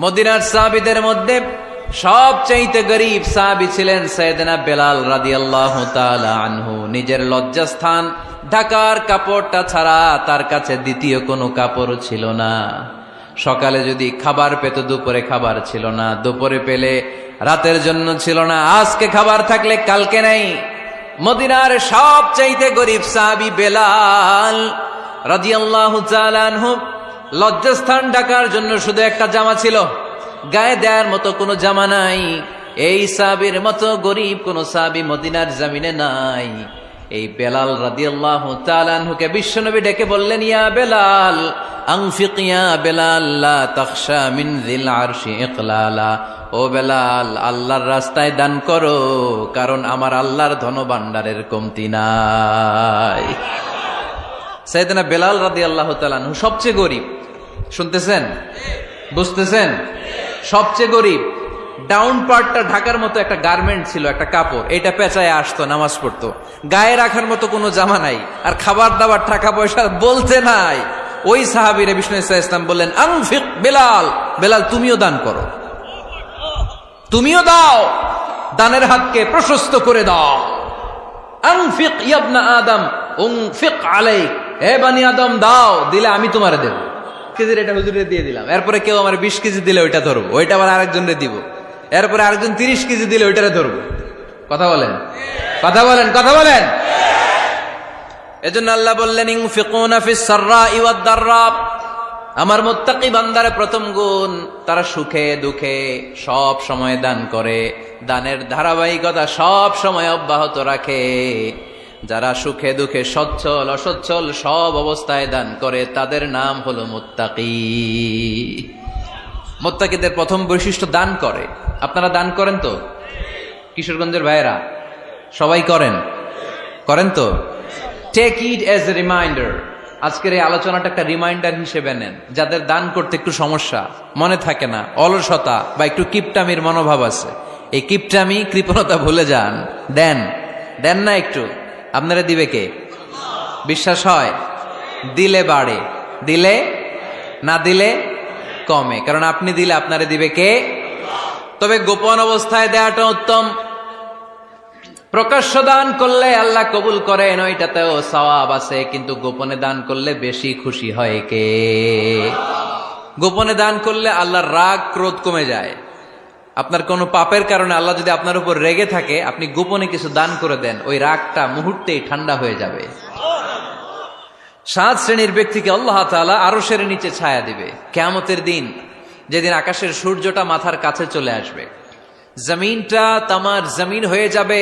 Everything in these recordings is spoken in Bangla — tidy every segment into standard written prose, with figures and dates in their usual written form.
মদিনার সাহাবীদের মধ্যে সবচাইতে গরীব সাহাবী ছিলেন সাইয়েদনা বেলাল রাদিয়াল্লাহু তাআলা আনহু। নিজের লজ্জাস্থান ঢাকার কাপড়টা ছাড়া তার কাছে দ্বিতীয় কোনো কাপড় ছিল না। সকালে যদি খাবার পেত, দুপুরে খাবার ছিল না, দুপুরে পেলে রাতের জন্য ছিল না, আজকে খাবার থাকলে কালকে নাই। মদিনার সবচাইতে গরীব সাহাবী বেলাল রাদিয়াল্লাহু তাআলা আনহু, লজ্জাস্থান ঢাকার জন্য শুধু একটা জামা ছিল, গায়ে দেওয়ার মতো কোনো জামা নাই। এই সাহাবীর মতো গরীব কোন সাহাবী মদিনার জমিনে নাই। এই বেলাল রাদিয়াল্লাহু তাআলা আনহুকে বিশ্বনবী ডেকে বললেন, ইয়া বেলাল আনফিক ইয়া বেলাল লা তাখশা মিন যিল আরশি ইকলালা। ও বেলাল, আল্লাহর রাস্তায় দান করো, কারণ আমার আল্লাহর ধনভাণ্ডারের কমতি নাই। সাইয়েদনা বেলাল রাদিয়াল্লাহু তাআলা আনহু সবচেয়ে গরীব। শুনতেছেন? বুঝতেছেন? সবচেয়ে গরীব। ডাউন পার্টটা ঢাকার মতো একটা গার্মেন্ট ছিল, একটা কাপড়, এটা পেঁচায় আসতো, নামাজ পড়তো। গায়ে রাখার মতো কোনো জামা নাই, আর খাবার দাবার টাকা পয়সা বলতে নাই। ওই সাহাবীরে বিষ্ণু ইসলাম বললেন, আনফিক বেলাল, বেলাল তুমিও দান করো, তুমিও দাও, দানের হাতকে প্রশস্ত করে দাও। আনফিক ইবনা আদম উনফিক আলাইক, হে বনি আদম দাও, দিলে আমি তোমারে দেব। কেজির এটা হুজুরে দিয়ে দিলাম, এরপরে কেউ আমার 20 কেজি দিলে ওইটা ধরবো, ওইটা আবার আরেকজনরে দিব, এরপরে আরেকজন 30 কেজি দিলে ওইটারে ধরবো। কথা বলেন, কথা বলেন, কথা বলেন। এজন্য আল্লাহ বললেন, ইনফিকুনা ফিস সাররাই ওয়াদ দাররা। আমার মুত্তাকি বান্দার প্রথম গুণ, তারা সুখে দুঃখে সব সময় দান করে, দানের ধারাবাহিকতা সব সময় অব্যাহত রাখে। যারা সুখে দুঃখে সচ্ছল অসচ্ছল সব অবস্থায় দান করে, তাদের নাম হলো মুত্তাকি। মুত্তাকিদের প্রথম বৈশিষ্ট্য দান করে। আপনারা দান করেন তো? কিশোরগঞ্জের ভাইয়েরা সবাই করেন? করেন তো? Take it as a reminder. আজকের এই আলোচনাটা একটা রিমাইন্ডার হিসেবে নেন। যাদের দান করতে একটু সমস্যা, মনে থাকে না, অলসতা বা একটু কিপটামির মনোভাব আছে, এই কিপটামি কৃপণতা ভুলে যান। দেন, দেন না একটু, আপনারা দিবে কে? বিশ্বাস হয়? দিলে বাড়ে, দিলে না দিলে কমে, কারণ আপনি দিলে আপনারে দিবে কে? তবে গোপন অবস্থায় দেওয়াটা উত্তম। প্রকাশ্য দান করলে আল্লাহ কবুল করেন, ওইটাতেও সওয়াব আছে, কিন্তু গোপনে দান করলে বেশি খুশি হয় কে? গোপনে দান করলে আল্লাহর রাগ ক্রোধ কমে যায়। আপনার কোনো পাপের কারণে আল্লাহ যদি আপনার উপর রেগে থাকে, আপনি গোপনে কিছু দান করে দেন, ওই রাগটা মুহূর্তেই ঠান্ডা হয়ে যাবে। 7 শ্রেণীর ব্যক্তিকে আল্লাহ তাআলা আরশের নিচে ছায়া দিবে কিয়ামতের দিন, যেদিন আকাশের সূর্যটা মাথার কাছে চলে আসবে, জমিনটা তামার জমিন হয়ে যাবে,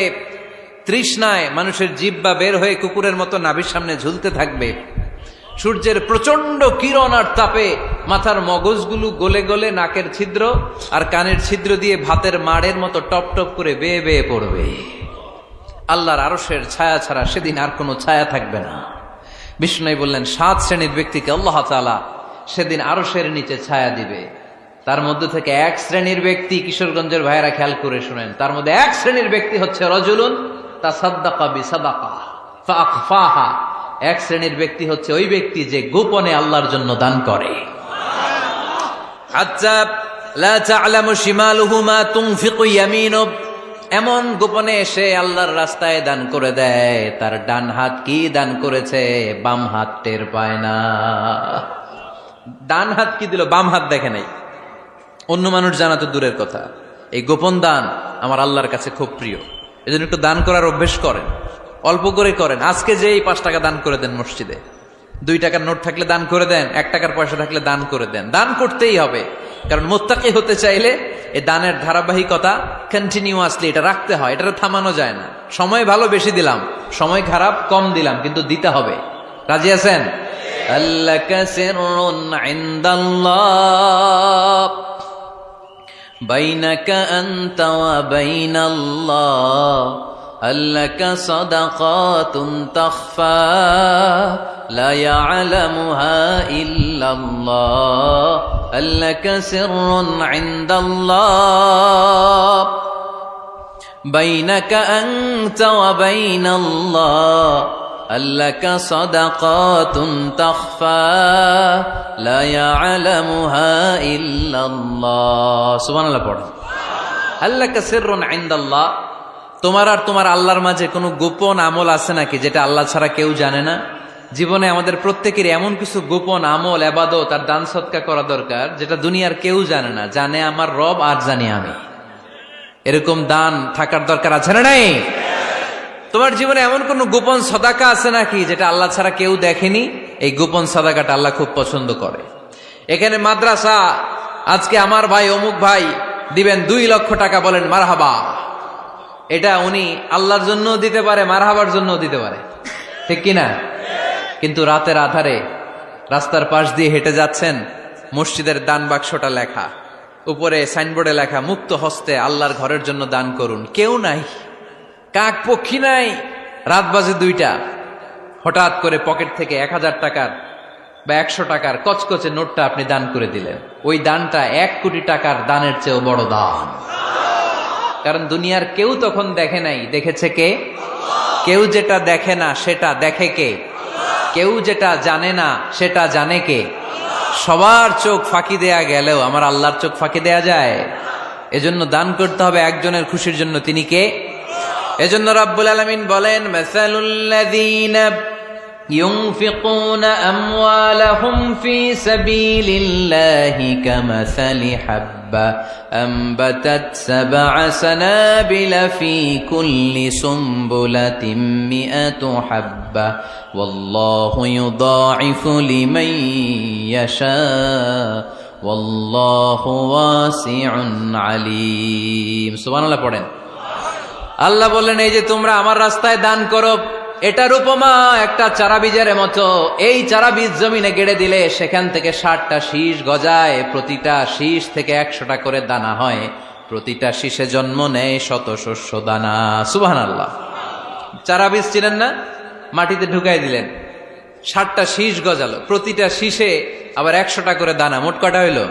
তৃষ্ণায় মানুষের জিহ্বা বের হয়ে কুকুরের মতো নাভির সামনে ঝুলতে থাকবে। সূর্যের প্রচন্ড কিরণ আর তাপে মাথার মগজগুলো গলে গলে নাকের ছিদ্র আর কানের ছিদ্র দিয়ে ভাতের মাড়ের মতো টপ টপ করে বেয়ে বেয়ে পড়বে। আল্লাহর আরশের ছায়া ছাড়া সেদিন আর কোনো ছায়া থাকবে না। বিষ্ণু বললেন, 7 শ্রেণীর ব্যক্তিকে আল্লাহ তাআলা সেদিন আরশের নিচে ছায়া দিবে। তার মধ্যে থেকে 1 শ্রেণীর ব্যক্তি, কিশোরগঞ্জের ভাইয়েরা খেয়াল করে শুনেন, তার মধ্যে 1 শ্রেণীর ব্যক্তি হচ্ছে রাজুলুন তাসাদ্দাকা বিসাদাকা ফাআখফাহা। 1 শ্রেণীর ব্যক্তি হচ্ছে ওই ব্যক্তি যে গোপনে আল্লাহর জন্য দান করে। হাত্তা লা তা'লামু শিমালুহু মা তুনফিকু ইয়ামিনু। এমন গোপনে এসে আল্লাহর রাস্তায় দান করে দেয়, তার ডান হাত কি দান করেছে বাম হাত টের পায় না। ডান হাত কি দিল, বাম হাত দেখে নাই। অন্য মানুষ জানা তো দূরের কথা, এই গোপন দান আমার আল্লাহর কাছে খুব প্রিয়। এজন্য একটু দান করার অভ্যেস করেন, অল্প করে করেন। আজকে যে 5 টাকা দান করে দেন মসজিদে, 2 টাকার নোট থাকলে দান করে দেন, 1 টাকার পয়সা থাকলে দান করে দেন। দান করতেই হবে, কারণ মুত্তাকি হতে চাইলে এই দানের ধারাবাহিকতা কন্টিনিউয়াসলি এটা রাখতে হয়, এটা থামানো যায় না। সময় ভালো বেশি দিলাম, সময় খারাপ কম দিলাম, কিন্তু দিতে হবে। রাজি আছেন? আল্লাকা সিররুন ইনদাল্লাহ বাইনাকা আনতা ওয়া বাইনাল্লাহ, আল্লাকা সাদাকাতুন তাখফা লা ইয়ালামুহা ইল্লাল্লাহ, আল্লাকা সিররুন ইনদাল্লাহ বাইনাকা আনতা ওয়া বাইনাল্লাহ, আল্লাকা সাদাকাতুন তাখফা লা ইয়ালামুহা ইল্লাল্লাহ। সুবহানাল্লাহ পড়েন। আল্লাকা সিররুন ইনদাল্লাহ, তোমার আর তোমার আল্লাহর মাঝে কোনো গোপন আমল আছে নাকি যেটা আল্লাহ ছাড়া কেউ জানে না? জীবনে আমাদের প্রত্যেকের এমন কিছু গোপন আমল, ইবাদত আর দান সদকা করা দরকার যেটা দুনিয়ার কেউ জানে না, জানে আমার রব আর জানি আমি। এরকম দান থাকার দরকার আছে না নাই? তোমার জীবনে এমন কোন গোপন সদাকা আছে নাকি যেটা আল্লাহ ছাড়া কেউ দেখেনি? এই গোপন সদাকাটা আল্লাহ খুব পছন্দ করে। এখানে মাদ্রাসা, আজকে আমার ভাই অমুক ভাই দিবেন 2 লক্ষ টাকা, বলেন মারহাবা। এটা উনি আল্লাহর জন্য দিতে পারে, মারহাবার জন্য দিতে পারে, ঠিক কিনা? কিন্তু রাতের আধারে রাস্তার পাশ দিয়ে হেঁটে যাচ্ছেন, মসজিদের দান বাক্সটা লেখা, উপরে সাইনবোর্ডে লেখা মুক্ত হস্তে আল্লাহর ঘরের জন্য দান করুন। কেউ নাই, কাক পক্ষী নাই, রাত বাজে 2টা, হঠাৎ করে পকেট থেকে 1000 টাকার বা 100 টাকার কচকচে নোটটা আপনি দান করে দিলেন। ওই দানটা 1 কোটি টাকার দানের চেয়েও বড় দান। কারণ দুনিয়ার কেউ তখন দেখে নাই, দেখেছে কে? কেউ যেটা দেখে না সেটা দেখে কে? কেউ যেটা জানে না সেটা জানে কে? সবার চোখ ফাঁকি দেয়া গেলেও আমার আল্লাহর চোখ ফাঁকি দেয়া যায়? এজন্য দান করতে হবে একজনের খুশির জন্য, তিনি কে? এজন্য রাব্বুল আলামিন বলেন, মাসালুল্লাযীনা ইউনফিকুনা আমওয়ালাহুম ফি সাবিলিল্লাহি কামাসালি হাব্বা আনবাতাত 7 সানাবিলা ফি কুল্লি সুমবুলাতিন মিআতু হাব্বা ওয়াল্লাহু ইউদাঈফু লিমান ইয়াশা ওয়াল্লাহু ওয়াসিউন আলীম। সুবহানাল্লাহ পড়েন। আল্লাহ বললেন, এই যে তোমরা আমার রাস্তায় দান করো, এটার উপমা একটা চারা বীজের মতো। এই চারা বীজ জমিনে গেড়ে দিলে সেখান থেকে 60টা শীষ গজায়, প্রতিটা শীষ থেকে 100টা করে দানা হয়, প্রতিটা শীষে জন্ম নেয় শত শস্য দানা। সুবহানাল্লাহ। চারা বীজ ছিলেন না, মাটিতে ঢুকাই দিলেন, 60টা শীষ গজালো, প্রতিটা শীষে আবার 100টা করে দানা, মোট কটা হইল?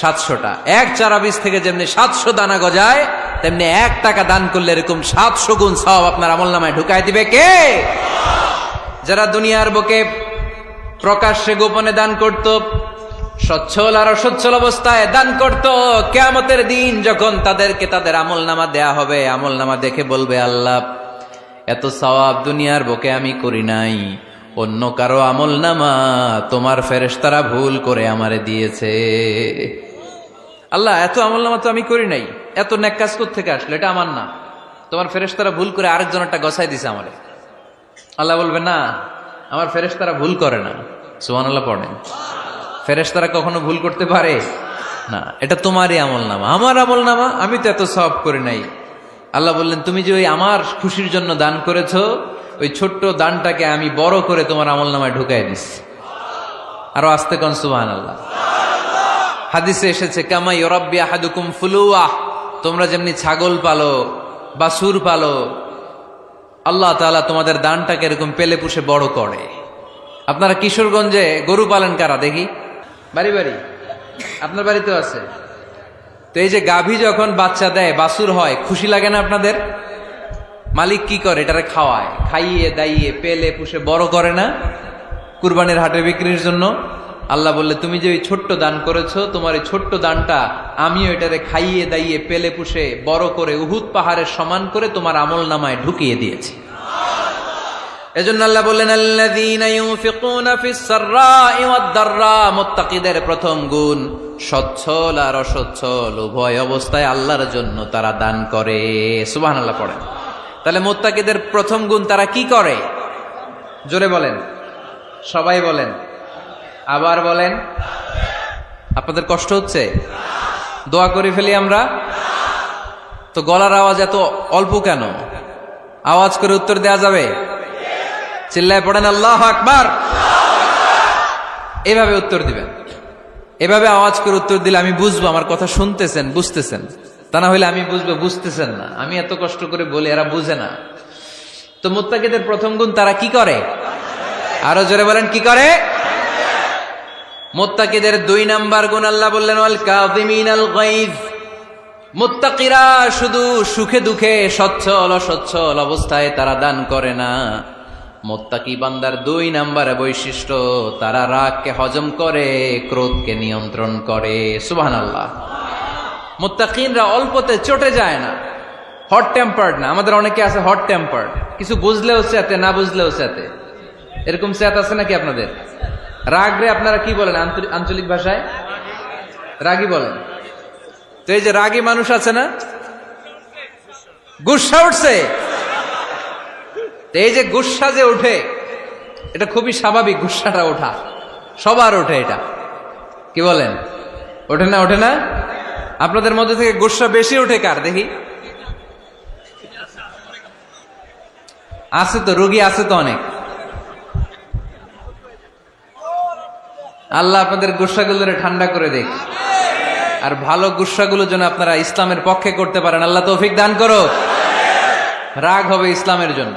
700টা। এক চারা বীজ থেকে যেমনি 700 দানা গজায়, তেমনি 1 টাকা দান করলে এরকম 700 গুণ সওয়াব আপনার আমলনামায় ঢুকাই দিবে কে? যারা দুনিয়ার বুকে প্রকাশ্যে গোপনে দান করত, সচ্ছল আর অসচ্ছল অবস্থায় দান করত, কিয়ামতের দিন যখন তাদেরকে তাদের আমলনামা দেয়া হবে, আমলনামা দেখে বলবে, আল্লাহ এত সওয়াব দুনিয়ার বুকে আমি করি নাই, অন্য কারো আমলনামা তোমার ফেরেশতারা ভুল করে আমারে দিয়েছে। আল্লাহ এত আমলনামা তো আমি করি নাই, এত নেক কাজ কোত্থেকে আসলো? এটা আমার না, তোমার ফেরেশতারা ভুল করে আরেকজনেরটা গছাই দিছে আমারে। আল্লাহ বলবে, না, আমার ফেরেশতারা ভুল করে না। সুবহানাল্লাহ পড়েন। ফেরেশতারা কখনো ভুল করতে পারে না, এটা তোমারই আমলনামা, আমার আমলনামা, আমি তো এত সওয়াব করি নাই। আল্লাহ বললেন, তুমি যে ওই আমার খুশির জন্য দান করেছো, ওই ছোট্ট দানটাকে আমি বড় করে তোমার আমলনামায় ঢুকাই দিছি। আরো আস্তে কোন সুবহানাল্লাহ। হাদিসে এসেছে, কামা ইউরাব্বি আহাদুকুম ফুলুয়া, তোমরা যেমনি ছাগল পালো, বাছুর পালো, আল্লাহ তাআলা তোমাদের দানটাকে এরকম পেলে পুষে বড় করে। আপনারা কিশোরগঞ্জে গরু পালেন কারা দেখি? বাড়ি বাড়ি, আপনার বাড়িতেও আছে। তো এই যে গাভী যখন বাচ্চা দেয়, বাছুর হয়, খুশি লাগে না আপনাদের? মালিক কি করে? এটারে খাওয়ায়, খাইয়ে দাইয়ে পেলে পুষে বড় করে না? কুরবানির হাটে বিক্রির জন্য। আল্লাহ বললে, তুমি যে ওই ছোট্ট দান করেছো, তোমার এই ছোট্ট দানটা আমিও এটারে খাইয়ে দাইয়ে পেলে পুষে বড় করে উহুদ পাহাড়ের সমান করে তোমার আমলনামায় ঢুকিয়ে দিয়েছি। এজন্য আল্লাহ বললেন, আল্লাযীনা ইউনফিকুনা ফিস সাররাই ওয়াদ দাররা, মুত্তাকিদের প্রথম গুণ সচ্ছল আর অসচ্ছল উভয় অবস্থায় আল্লাহর জন্য তারা দান করে। সুবহানাল্লাহ পড়েন। তাহলে মুত্তাকিদের প্রথম গুণ, তারা কি করে? জোরে বলেন, সবাই বলেন, আবার বলেন। আপনাদের কষ্ট হচ্ছে? দোয়া করে ফেলি আমরা তো। গলার আওয়াজ এত অল্প কেন? আওয়াজ করে উত্তর দেয়া যাবে? চিল্লায় পড়েন আল্লাহু আকবার। এভাবে উত্তর দিবেন, এভাবে আওয়াজ করে উত্তর দিলে আমি বুঝবো আমার কথা শুনতেছেন, বুঝতেছেন। তা না হলে আমি বুঝবো বুঝতেছেন না, আমি এত কষ্ট করে বলি, এরা বুঝে না। তো মুত্তাকিদের প্রথম গুণ, তারা কি করে? আরো জোরে বলেন, কি করে? মুত্তাকিদের 2 নাম্বার গুণ আল্লাহ বললেন, ওয়াল কাযিমিনাল গায়জ। মুত্তাকিরা শুধু সুখে দুঃখে, সচ্ছল অসচ্ছল অবস্থায় তারা দান করে না, মুত্তাকি বান্দার 2 নম্বরে বৈশিষ্ট্য, তারা রাগকে হজম করে, ক্রোধকে নিয়ন্ত্রণ করে। সুবহানাল্লাহ। মুত্তাকিনরা অল্পতে চটে যায় না, হট টেম্পার্ড না। আমাদের অনেকে আছে হট টেম্পার্ড, কিছু বুঝলেও চেতে, না বুঝলেও চেতে। এরকম চেত আছে নাকি আপনাদের? রাগ রে আপনারা কি বলেন আঞ্চলিক ভাষায়? রাগী বলেন। তো এই যে রাগী মানুষ আছে না, গুসা উঠছে, এই যে গুসা যে ওঠে, এটা খুবই স্বাভাবিক। গুসাটা ওঠা সবার ওঠে, এটা কি বলেন? ওঠে না? ওঠে না? আপনাদের মধ্যে থেকে গুসা বেশি ওঠে কার দেখি? আছে তো, রোগী আছে তো অনেক। আল্লাহ আপনাদের গুসাগুলোরে ঠান্ডা করে দেখ, আর ভালো গুসাগুলো যেন আপনারা ইসলামের পক্ষে করতে পারেন। আল্লাহ তৌফিক দান করো। রাগ হবে ইসলামের জন্য।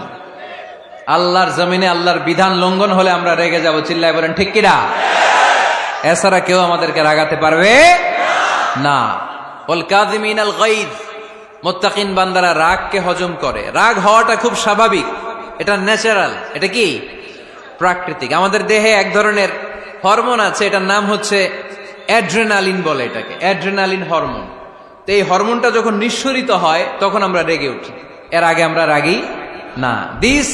আল্লাহর জমিনে আল্লাহর বিধান লঙ্ঘন হলে আমরা রেগে যাব, চিল্লায় বলেন ঠিক কিনা? এছাড়া কেউ আমাদেরকে রাগাতে পারবে না। ওয়াল কাযিমিনাল গায়জ, মুত্তাকিন বান্দারা রাগকে হজম করে। রাগ হওয়াটা খুব স্বাভাবিক, এটা ন্যাচারাল, এটা কি প্রাকৃতিক। আমাদের দেহে এক ধরনের হরমোন আছে, এটার নাম হচ্ছে অ্যাড্রেনালিন বলে এটাকে, অ্যাড্রেনালিন হরমোন। তো এই হরমোনটা যখন নিঃসরিত হয় তখন আমরা রেগে উঠি, এর আগে আমরা রাগি না। This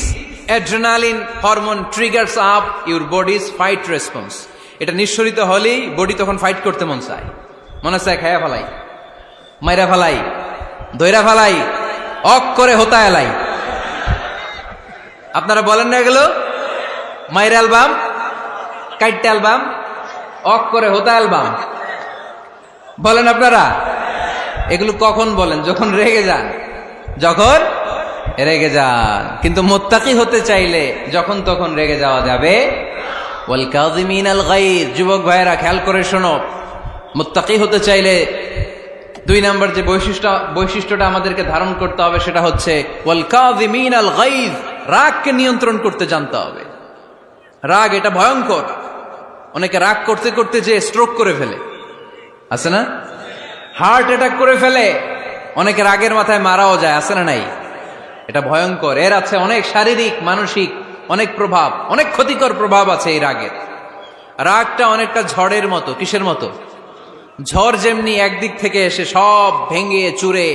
adrenaline hormone triggers up your bodies fight response. এটা নিঃসরিত হলেই বডি তখন ফাইট করতে মন চায়, মনে চায় খায়া ফেলাই, মাইরা ফেলাই, দইরা ফেলাই, অক করে হোতা এলাই। আপনারা বলেন না এগুলো? মাইরা অ্যালবাম, কাইটটা অ্যালবাম, অক করে হোতা অ্যালবাম বলেন আপনারা? এগুলো কখন বলেন? যখন রেগে যান, যখন রেগে যান। কিন্তু মুত্তাকি হতে চাইলে যখন তখন রেগে যাওয়া যাবে। ওয়াল কাযিমিনাল গায়জ, যুবক ভাইয়েরা খেয়াল করে শোনো, মুত্তাকি হতে চাইলে 2 নম্বর যে বৈশিষ্ট্যটা আমাদেরকে ধারণ করতে হবে সেটা হচ্ছে ওয়াল কাযিমিনাল গায়জ, রাগকে নিয়ন্ত্রণ করতে জানতে হবে। রাগ এটা ভয়ঙ্কর। অনেকে রাগ করতে করতে যে স্ট্রোক করে ফেলে, আছে না? হার্ট অ্যাটাক করে ফেলে। অনেকে রাগের মাথায় মারাও যায়, আছে না নাই? এটা ভয়ঙ্কর। এর আছে অনেক শারীরিক, মানসিক অনেক প্রভাব, অনেক ক্ষতিকর প্রভাব আছে এই রাগের। রাগটা অনেকটা ঝড়ের মতো। কিসের মতো? ঝড় যেমনি একদিক থেকে এসে সব ভেঙে চুরে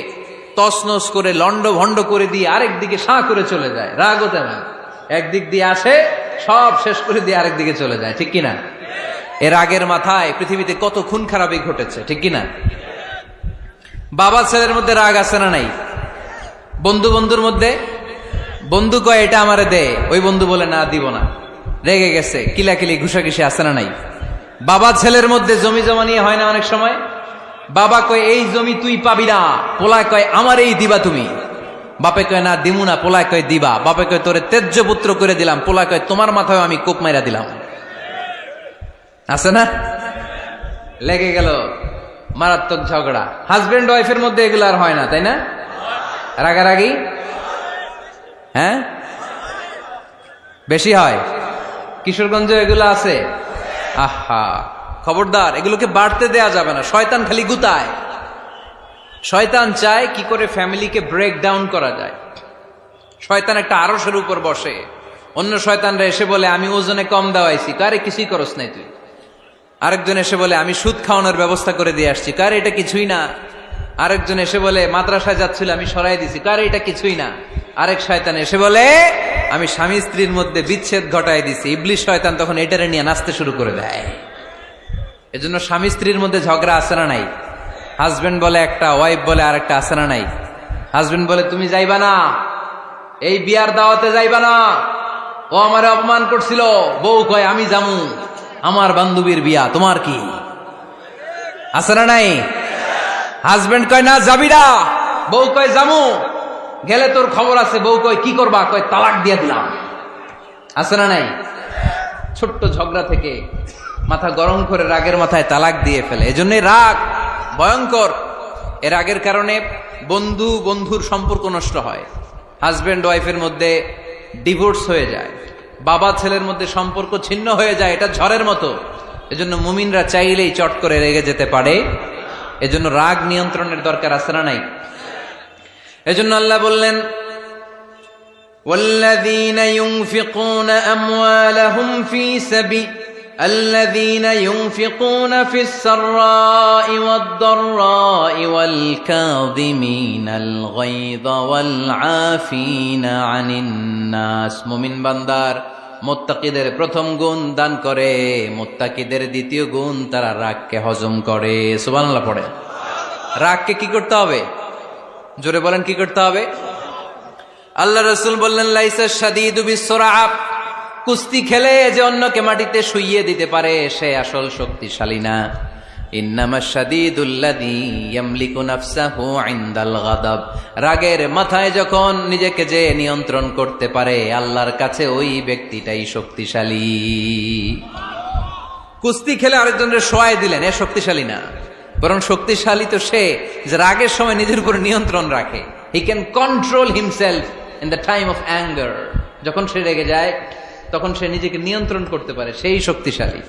তছনছ করে লন্ড ভন্ড করে দিয়ে আরেক দিকে সাঁ করে চলে যায়, রাগও তেমন একদিক দিয়ে আসে, সব শেষ করে দিয়ে আরেক দিকে চলে যায়, ঠিক কিনা? এর রাগের মাথায় পৃথিবীতে কত খুন খারাপি ঘটেছে, ঠিক কিনা? বাবা ছেলের মধ্যে রাগ আছে না নাই? বন্ধু বন্ধুর মধ্যে, বন্ধু কয় এটা আমারে দে, ওই বন্ধু বলে না দিব না, রেগে গেছে, কিলাকিলি ঘুষাঘুষি আছে না নাই? বাবা ছেলের মধ্যে জমি জমা নিয়ে হয় না অনেক সময়? বাবা কয় এই জমি তুই পাবি না, পোলায় কয় আমার এই দিবা তুমি। বাপে কয় না দিমু না, পোলায় কয় দিবা। বাপে কয় তোরে তেজ্য পুত্র করে দিলাম, পোলায় কয় তোমার মাথায় আমি কোপ মাইরা দিলাম। আছে না? লেগে গেল, মারাত্মক ঝগড়া। হাজবেন্ড ওয়াইফের মধ্যে এগুলো আর হয় না, তাই না? রাগারাগি হ্যাঁ বেশি হয়। কিশোরগঞ্জে এগুলো আছে। আহা, খবরদার, এগুলোকে বাড়তে দেয়া যাবে না। শয়তান খালি গুতায়। শয়তান চায় কি করে ফ্যামিলিকে ব্রেক ডাউন করা যায়। শয়তান একটা আরশের উপর বসে, অন্য শয়তানরা এসে বলে আমি ওজনে কম দেওয়াইছি, কারে কিছুই করস নাই তুই। আরেকজন এসে বলে আমি সুদ খাওয়ানোর ব্যবস্থা করে দিয়ে আসছি, কারে এটা কিছুই না। আরেকজন এসে বলে মাদ্রাসায় যাচ্ছিল আমি সরাই দিছি, কারে এটা কিছুই না। আরেক শয়তান এসে বলে আমি স্বামী স্ত্রীর মধ্যে বিচ্ছেদ ঘটাই দিছি। ইবলিশ শয়তান তখন এটারে নিয়ে নাচতে শুরু করে দেয়। এজন্য স্বামী স্ত্রীর মধ্যে ঝগড়া আছে না নাই? হাজবেন্ড বলে একটা, ওয়াইফ বলে আরেকটা, আছে না নাই? হাজবেন্ড বলে তুমি যাইবা না, এই বিয়ার দাওয়াতে যাইবা না, ও আমারে অপমান করছিল। বউ কয় আমি যামু, আমার বান্ধবীর বিয়া, তোমার কি? আছে না নাই? হাজবেন্ড কয় না যাবি না, বউ কয় যামু, গেলে তোর খবর আছে। বউ কয় কি করবা? কয় তালাক দিয়ে দিলাম। আছে না নাই? ছোট্ট ঝগড়া থেকে মাথা গরম করে রাগের মাথায় তালাক দিয়ে ফেলে। এজন্যই রাগ ভয়ঙ্কর। এর রাগের কারণে বন্ধু বন্ধুর সম্পর্ক নষ্ট হয়, হাজবেন্ড ওয়াইফের মধ্যে ডিভোর্স হয়ে যায়, বাবা ছেলের মধ্যে সম্পর্ক ছিন্ন হয়ে যায়। এটা ঝড়ের মতো। এজন্য মুমিনরা চাইলেই চট করে রেগে যেতে পারে। এজন্য রাগ নিয়ন্ত্রণের দরকার আছে না নাই? এজন্য আল্লাহ বললেন والذين ينفقون أموالهم في سبيل الذين ينفقون في السراء والضراء والكاظمين الغيظ والعافين عن الناس মুমিন বান্দার মুত্তাকিদের প্রথম গুণ দান করে, মুত্তাকিদের দ্বিতীয় গুণ তারা রাগকে হজম করে। সুবহানাল্লাহ পড়ে। রাগকে কি করতে হবে? জোরে বলেন, কি করতে হবে? আল্লাহ রাসূল বললেন, লাইসা শাদীদু বিসসুরআ, কুস্তি খেলে যে অন্যকে মাটিতে শুইয়ে দিতে পারে সে আসল শক্তিশালী না। ইন্নামা শাদীদুল্লাযী ইয়ামলিকু নাফসাহু ইনদাল গাদাব, রাগের মাথায় যখন নিজেকে যে নিয়ন্ত্রণ করতে পারে আল্লাহর কাছে ওই ব্যক্তিটাই শক্তিশালী। কুস্তি খেলে আরেকজনের শোয়াই দিলেন, এ শক্তিশালী না, বরং শক্তিশালী তো সে যে রাগের সময় নিজের উপর নিয়ন্ত্রণ রাখে। He can control himself in the time of anger. যখন সে রেগে যায় তখন সে নিজেকে নিয়ন্ত্রণ করতে পারে, সেই শক্তিশালী।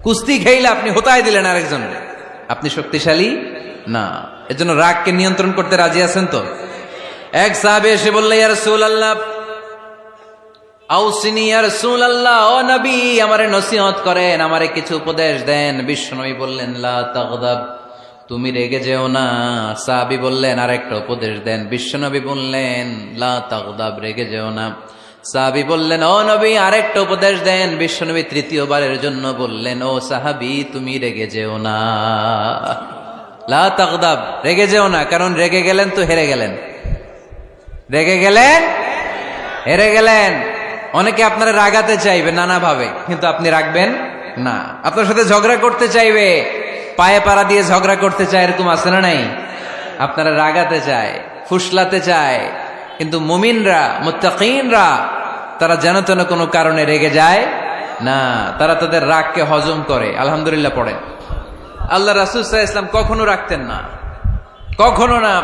কুস্তি খেইলে আপনি হোতায় দিলেন আরেকজনের, আপনি শক্তিশালী না। এজন্য রাগকে নিয়ন্ত্রণ করতে রাজি আছেন তো? এক সাহাবী এসে বললেন, ইয়া রাসূলুল্লাহ আউসিনি, ইয়া রাসূলুল্লাহ, ও নবী আমারে নসিহত করেন, আমারে কিছু উপদেশ দেন। বিশ্বনবী বললেন, লা তাগদাব, তুমি রেগে যেও না। সাহাবী বললেন, আরেকটা উপদেশ দেন। বিশ্বনবী বললেন, লা তাগদাব, রেগে যেও না। সাহাবী বললেন, ও নবী আরেকটা উপদেশ দেন। বিশ্বনবী তৃতীয়বারের জন্য বললেন, ও সাহাবী তুমি রেগে যেও না, লা তাগদাব, রেগে যেও না। কারণ রেগে গেলেন তো হেরে গেলেন, রেগে গেলেন হেরে গেলেন। অনেকে আপনারা রাগাতে চাইবে নানাভাবে, কিন্তু আপনি রাখবেন না। আপনার সাথে ঝগড়া করতে চাইবে, পায়ে পাড়া দিয়ে ঝগড়া করতে চায়, এরকম আছে না নাই? আপনারা রাগাতে চায়, ফুসলাতে চায়, কিন্তু মুমিনরা, মুত্তাকিনরা তারা যেন তেন কোনো কারণে রেগে যায় না, তারা তাদের রাগকে হজম করে। আলহামদুলিল্লাহ পড়েন। আল্লাহ রাসূল সাল্লাল্লাহু আলাইহি ওয়াসাল্লাম কখনো রাগতেন না, কখনো না।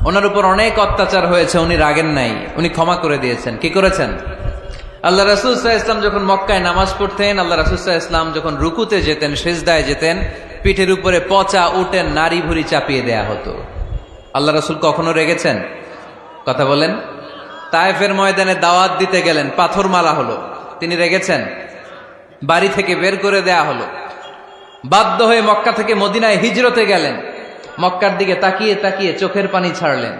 ওনার উপর অনেক অত্যাচার হয়েছে, উনি রাগেন নাই, উনি ক্ষমা করে দিয়েছেন। কি করেছেন? আল্লাহ রাসূল সাল্লাল্লাহু আলাইহি ওয়াসাল্লাম যখন মক্কায় নামাজ পড়তেন, আল্লাহ রাসূল সাল্লাল্লাহু আলাইহি ওয়াসাল্লাম যখন রুকুতে যেতেন, সিজদায় যেতেন, পিঠের উপরে পচা উটের নাড়ি ভুঁড়ি চাপিয়ে দেয়া হতো। আল্লাহ রাসূল কখনো রেগেছেন? কথা বলেন। তায়েফের ময়দানে দাওয়াত দিতে গেলেন, পাথর মারা হলো, তিনি রেগেছেন? বাড়ি থেকে বের করে দেয়া হলো, বাধ্য হয়ে মক্কা থেকে মদিনায় হিজরতে গেলেন। মক্কার দিকে তাকিয়ে তাকিয়ে চোখের পানি ছাড়লেন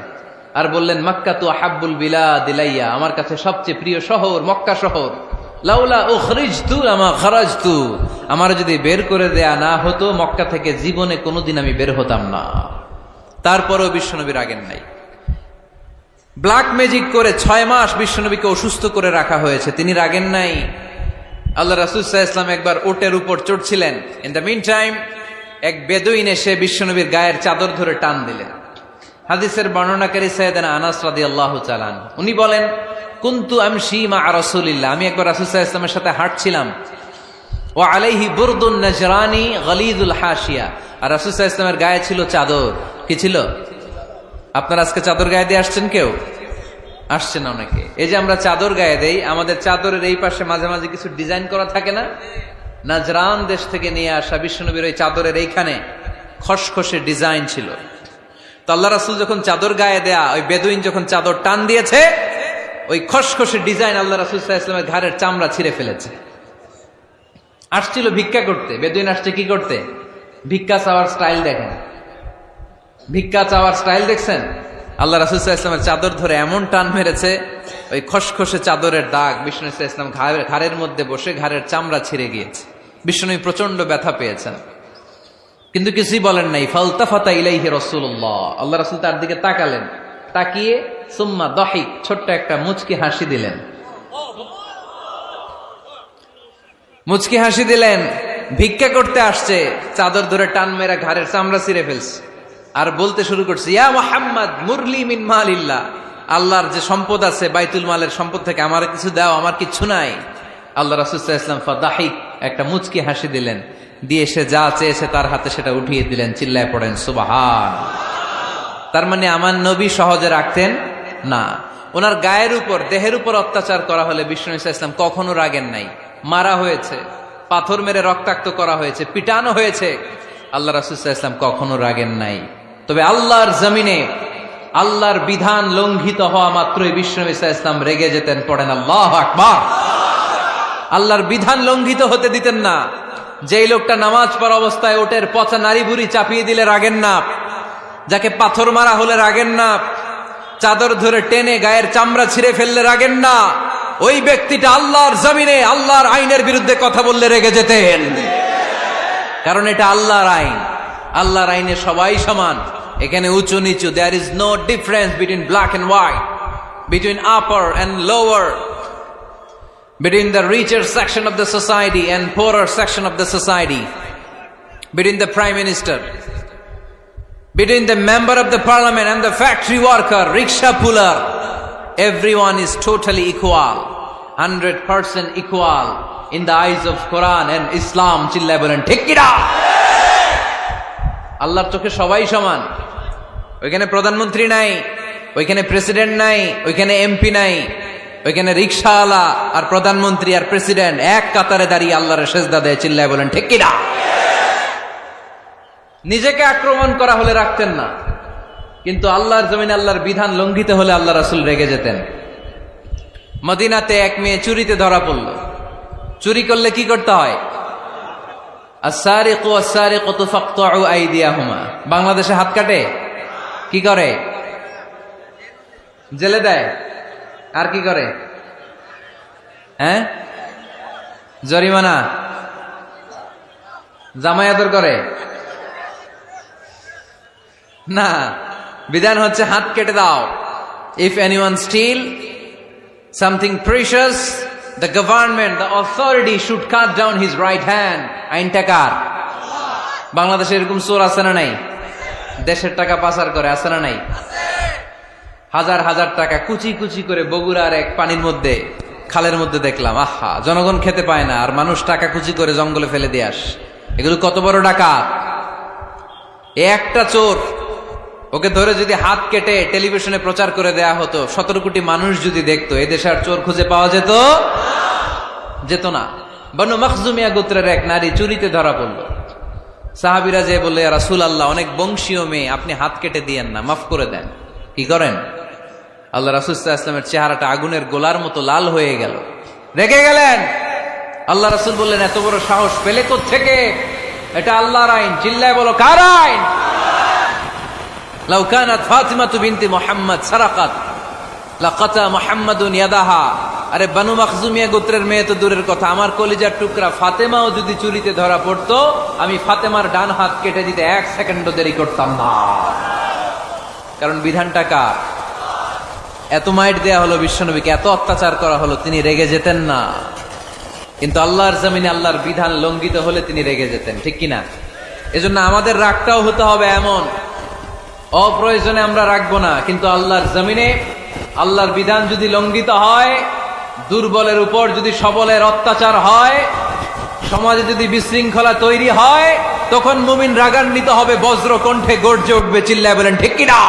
আর বললেন, মক্কা তু আহাব্বুল বিলাদ ইলাইয়া, আমার কাছে সবচেয়ে প্রিয় শহর মক্কা শহর। লাউলা উখরিজতু লামা খারাজতু, আমার যদি বের করে দেয়া না হতো মক্কা থেকে জীবনে কোনোদিন আমি বের হতাম না। তারপরেও বিশ্বনবী রাগেন নাই। ব্ল্যাক ম্যাজিক করে 6 মাস বিশ্বনবীকে অসুস্থ করে রাখা হয়েছে, তিনি রাগেন নাই। আল্লাহ রাসূল সাল্লাল্লাহু আলাইহি ওয়াসাল্লাম একবার উটের উপর চড়ছিলেন। ইন দ্য মিন টাইম এক বেদুইন এসে বিশ্বনবীর গায়ের চাদর ধরে টান দিলেন। হাদিসের বর্ণনাকারী সাইয়েদনা আনাস রাদিয়াল্লাহু তাআলা, উনি বলেন, কুনতু আমশি মা রাসূলিল্লাহ, আমি একবার রাসূল সাল্লাল্লাহু আলাইহি ওয়াসাল্লামের সাথে হাঁটছিলাম। ওয়া আলাইহি বুরদুন নাজরানি গলিযুল হাশিয়া, আর রাসূল সাল্লাল্লাহু আলাইহি ওয়াসাল্লামের গায়ে ছিল চাদর। কি ছিল? আপনারা আজকে চাদর গায়ে দিয়ে আসছেন? কেউ আসছেন? অনেকে। এই যে আমরা চাদর গায়ে দেই, আমাদের চাদরের এই পাশে মাঝে মাঝে কিছু ডিজাইন করা থাকে না? নাজরান দেশ থেকে নিয়ে আসা বিশ্বনবীর ওই চাদরের এইখানে খসখসে ডিজাইন ছিল। তো আল্লাহ রাসূল যখন চাদর গায়ে দেয়া, ওই বেদুইন যখন চাদর টান দিয়েছে, ওই খসখসে ডিজাইন আল্লাহ রাসূল সাল্লাল্লাহু আলাইহি ওয়াসাল্লামের ঘাড়ের চামড়া ছিঁড়ে ফেলেছে। আসছিল ভিক্ষা করতে, বেদুইন আসছে কি করতে? ভিক্ষা চাওয়ার স্টাইল দেখেন, ভিক্ষা চাওয়ার স্টাইল দেখছেন? আল্লাহ রাসূল সাল্লাল্লাহু আলাইহি ওয়াসাল্লামের চাদর ধরে এমন টান মেরেছে, ওই খসখসে চাদরের দাগ বিষ্ণু সাল্লাল্লাহু আলাইহি ওয়াসাল্লাম ঘাড়ের মধ্যে বসে ঘাড়ের চামড়া ছিঁড়ে গিয়েছে। বিষ্ণু প্রচন্ড ব্যথা পেয়েছেন, কিন্তু কিছুই বলেন নাই। ফালতাফাতা ইলাইহি রাসূলুল্লাহ, আল্লাহ রাসূল তার দিকে তাকালেন, তাকিয়ে সুম্মা দাহিক, ছোট্ট একটা মুচকি হাসি দিলেন। মুচকি হাসি দিলেন। ভিক্ষা করতে আসছে, চাদর ধরে টান মেরা ঘাড়ের চামড়া ছিঁড়ে ফেলছে, আর বলতে শুরু করছে, ইয়া মুহাম্মদ মুরলি মিন মালিল্লাহ, আল্লাহর যে সম্পদ আছে বাইতুল মালের সম্পদ থেকে আমার কিছু দাও, আমার কিচ্ছু নাই। আল্লাহ রাসূল সাল্লাল্লাহু আলাইহি ওয়াসাল্লাম ফাদাহিক, একটা মুচকি হাসি দিলেন, দিয়ে সে যা চেয়েছে তার হাতে সেটা উঠিয়ে দিলেন। চিল্লায় পড়েন সুবহান। তার মানে আমার নবী সহজে রাখতেন না। ওনার গায়ের উপর, দেহের উপর অত্যাচার করা হলে বিষ্ণু সাল্লাল্লাহু আলাইহি ওয়াসাল্লাম কখনো রাগেন নাই। মারা হয়েছে, পাথর মেরে রক্তাক্ত করা হয়েছে, পিটানো হয়েছে, আল্লাহ রাসূল সাল্লাল্লাহু আলাইহি ওয়াসাল্লাম কখনো রাগেন নাই। তবে আল্লাহর জমিনে আল্লাহর বিধান লঙ্ঘিত হওয়া মাত্রই বিশ্বনবী সাল্লাল্লাহু আলাইহি ওয়াসাল্লাম রেগে যেতেন। পড়েন আল্লাহু আকবার। আল্লাহর বিধান লঙ্ঘিত হতে দিতেন না। যেই লোকটা নামাজ পড়া অবস্থায় ওটের পচা নারী বুড়ি চাপিয়ে দিলে রাগেন না, যাকে পাথর মারা হলে রাগেন না, চাদর ধরে টেনে গায়ের চামড়া ছিঁড়ে ফেললে রাগেন না, ওই ব্যক্তিটা আল্লাহর জমিনে আল্লাহর আইনের বিরুদ্ধে কথা বললে রেগে যেতেন। কারণ এটা আল্লাহর আইন। আল্লাহর আইনে সবাই সমান। এখানে উঁচু নিচু, there is no difference between black and white, between upper and lower, between the richer section of the society and poorer section of the society, between the prime minister, between the member of the parliament and the factory worker, rickshaw puller, everyone is totally equal, 100% equal in the eyes of Quran and Islam. চিল্লায় বলেন ঠিক কি না? আল্লাহর চোখে সবাই সমান। ওইখানে প্রধানমন্ত্রী নাই, ওইখানে প্রেসিডেন্ট নাই, ওইখানে এমপি নাই, ওইখানে রিকশাওয়ালা আর প্রধানমন্ত্রী আর প্রেসিডেন্ট এক কাতারে দাঁড়িয়ে আল্লাহর সেজদা দেয়। চিল্লায় বলেন ঠিক কিনা? নিজেকে আক্রমণ করা হলে রাখতেন না, কিন্তু আল্লাহর জমিনে আল্লাহর বিধান লঙ্ঘিত হলে আল্লাহ রাসূল রেগে যেতেন। মদিনাতে এক মেয়ে চুরিতে ধরা পড়ল। চুরি করলে কি করতে হয়? আস-সারিকু ওয়াস-সারিকাতু ফাকতাউ আইদিয়াহুমা। বাংলাদেশে হাত কাটে, কি করে? জেলে দেয়। আর কি করে? হ্যাঁ, জরিমানা, জামাই আদর করে না। বিধান হচ্ছে হাত কেটে দাও। If anyone steal something precious, the government, the authority should cut down his right hand. আইনটা কার? বাংলাদেশে এরকম চোর আছে না নাই? দেশের টাকা পাচার করে, আছে না নাই? হাজার হাজার টাকা কুচি কুচি করে বগুড়ার এক পানির মধ্যে, খালের মধ্যে দেখলাম। আহা, জনগণ খেতে পায় না আর মানুষ টাকা কুচি করে জঙ্গলে ফেলে দিয়ে আস। এগুলো কত বড় ডাকাত! একটা চোর, ওকে ধরে যদি হাত কেটে টেলিভিশনে প্রচার করে দেয়া হতো, 17 কোটি মানুষ যদি দেখতো, এদেশে আর চোর খুঁজে পাওয়া যেত না। বনু মখজুমিয়া গোত্রের এক নারী চুরিতে ধরা পড়লো। সাহাবীরা যে বললে, ইয়া রাসূলুল্লাহ, অনেক বংশীয় মেয়ে, আপনি হাত কেটে দিয়েন না, মাফ করে দেন। কি করেন? আল্লাহ রাসূল সাল্লাল্লাহু আলাইহি ওয়াসাল্লামের চেহারাটা আগুনের গোলার মতো লাল হয়ে গেল, রেগে গেলেন। আল্লাহ রাসূল বললেন, এত বড় সাহস পেলে কোত্থেকে? এটা আল্লাহর আইন। চিল্লায় বলো, কার আইন? লাউ কানাত ফাতিমাতু বিনতি মুহাম্মদ সারাকাত লাকাতা মুহাম্মাদুন ইয়াদাহা। আরে বনু মখজুমিয়া গোত্রের মেয়ে তো দূরের কথা, আমার কলিজার টুকরা ফাতেমাও যদি চুরিতে ধরা পড়তো, আমি ফাতেমার ডান হাত কেটে দিতে 1 সেকেন্ডও দেরি করতাম না। কারণ বিধানটা কার? এত মাইট দেয়া হলো বিশ্বনবীকে, এত অত্যাচার করা হলো, তিনি রেগে যেতেন না। কিন্তু আল্লাহর জমিনে আল্লাহর বিধান লঙ্ঘিত হলে তিনি রেগে যেতেন, ঠিক কিনা? এজন্য আমাদের রাগটাও হতে হবে এমন, অপ্রয়োজনে আমরা রাখবো না। কিন্তু আল্লাহর জমিনে আল্লাহর বিধান যদি লঙ্ঘিত হয়, দুর্বলের উপর যদি সবলের অত্যাচার হয়, সমাজে যদি বিশৃঙ্খলা তৈরি হয়, তখন মুমিন রাগান্বিত হবে, বজ্র কণ্ঠে গর্জে উঠবে। চিল্লায় বলেন ঠিক কিনা?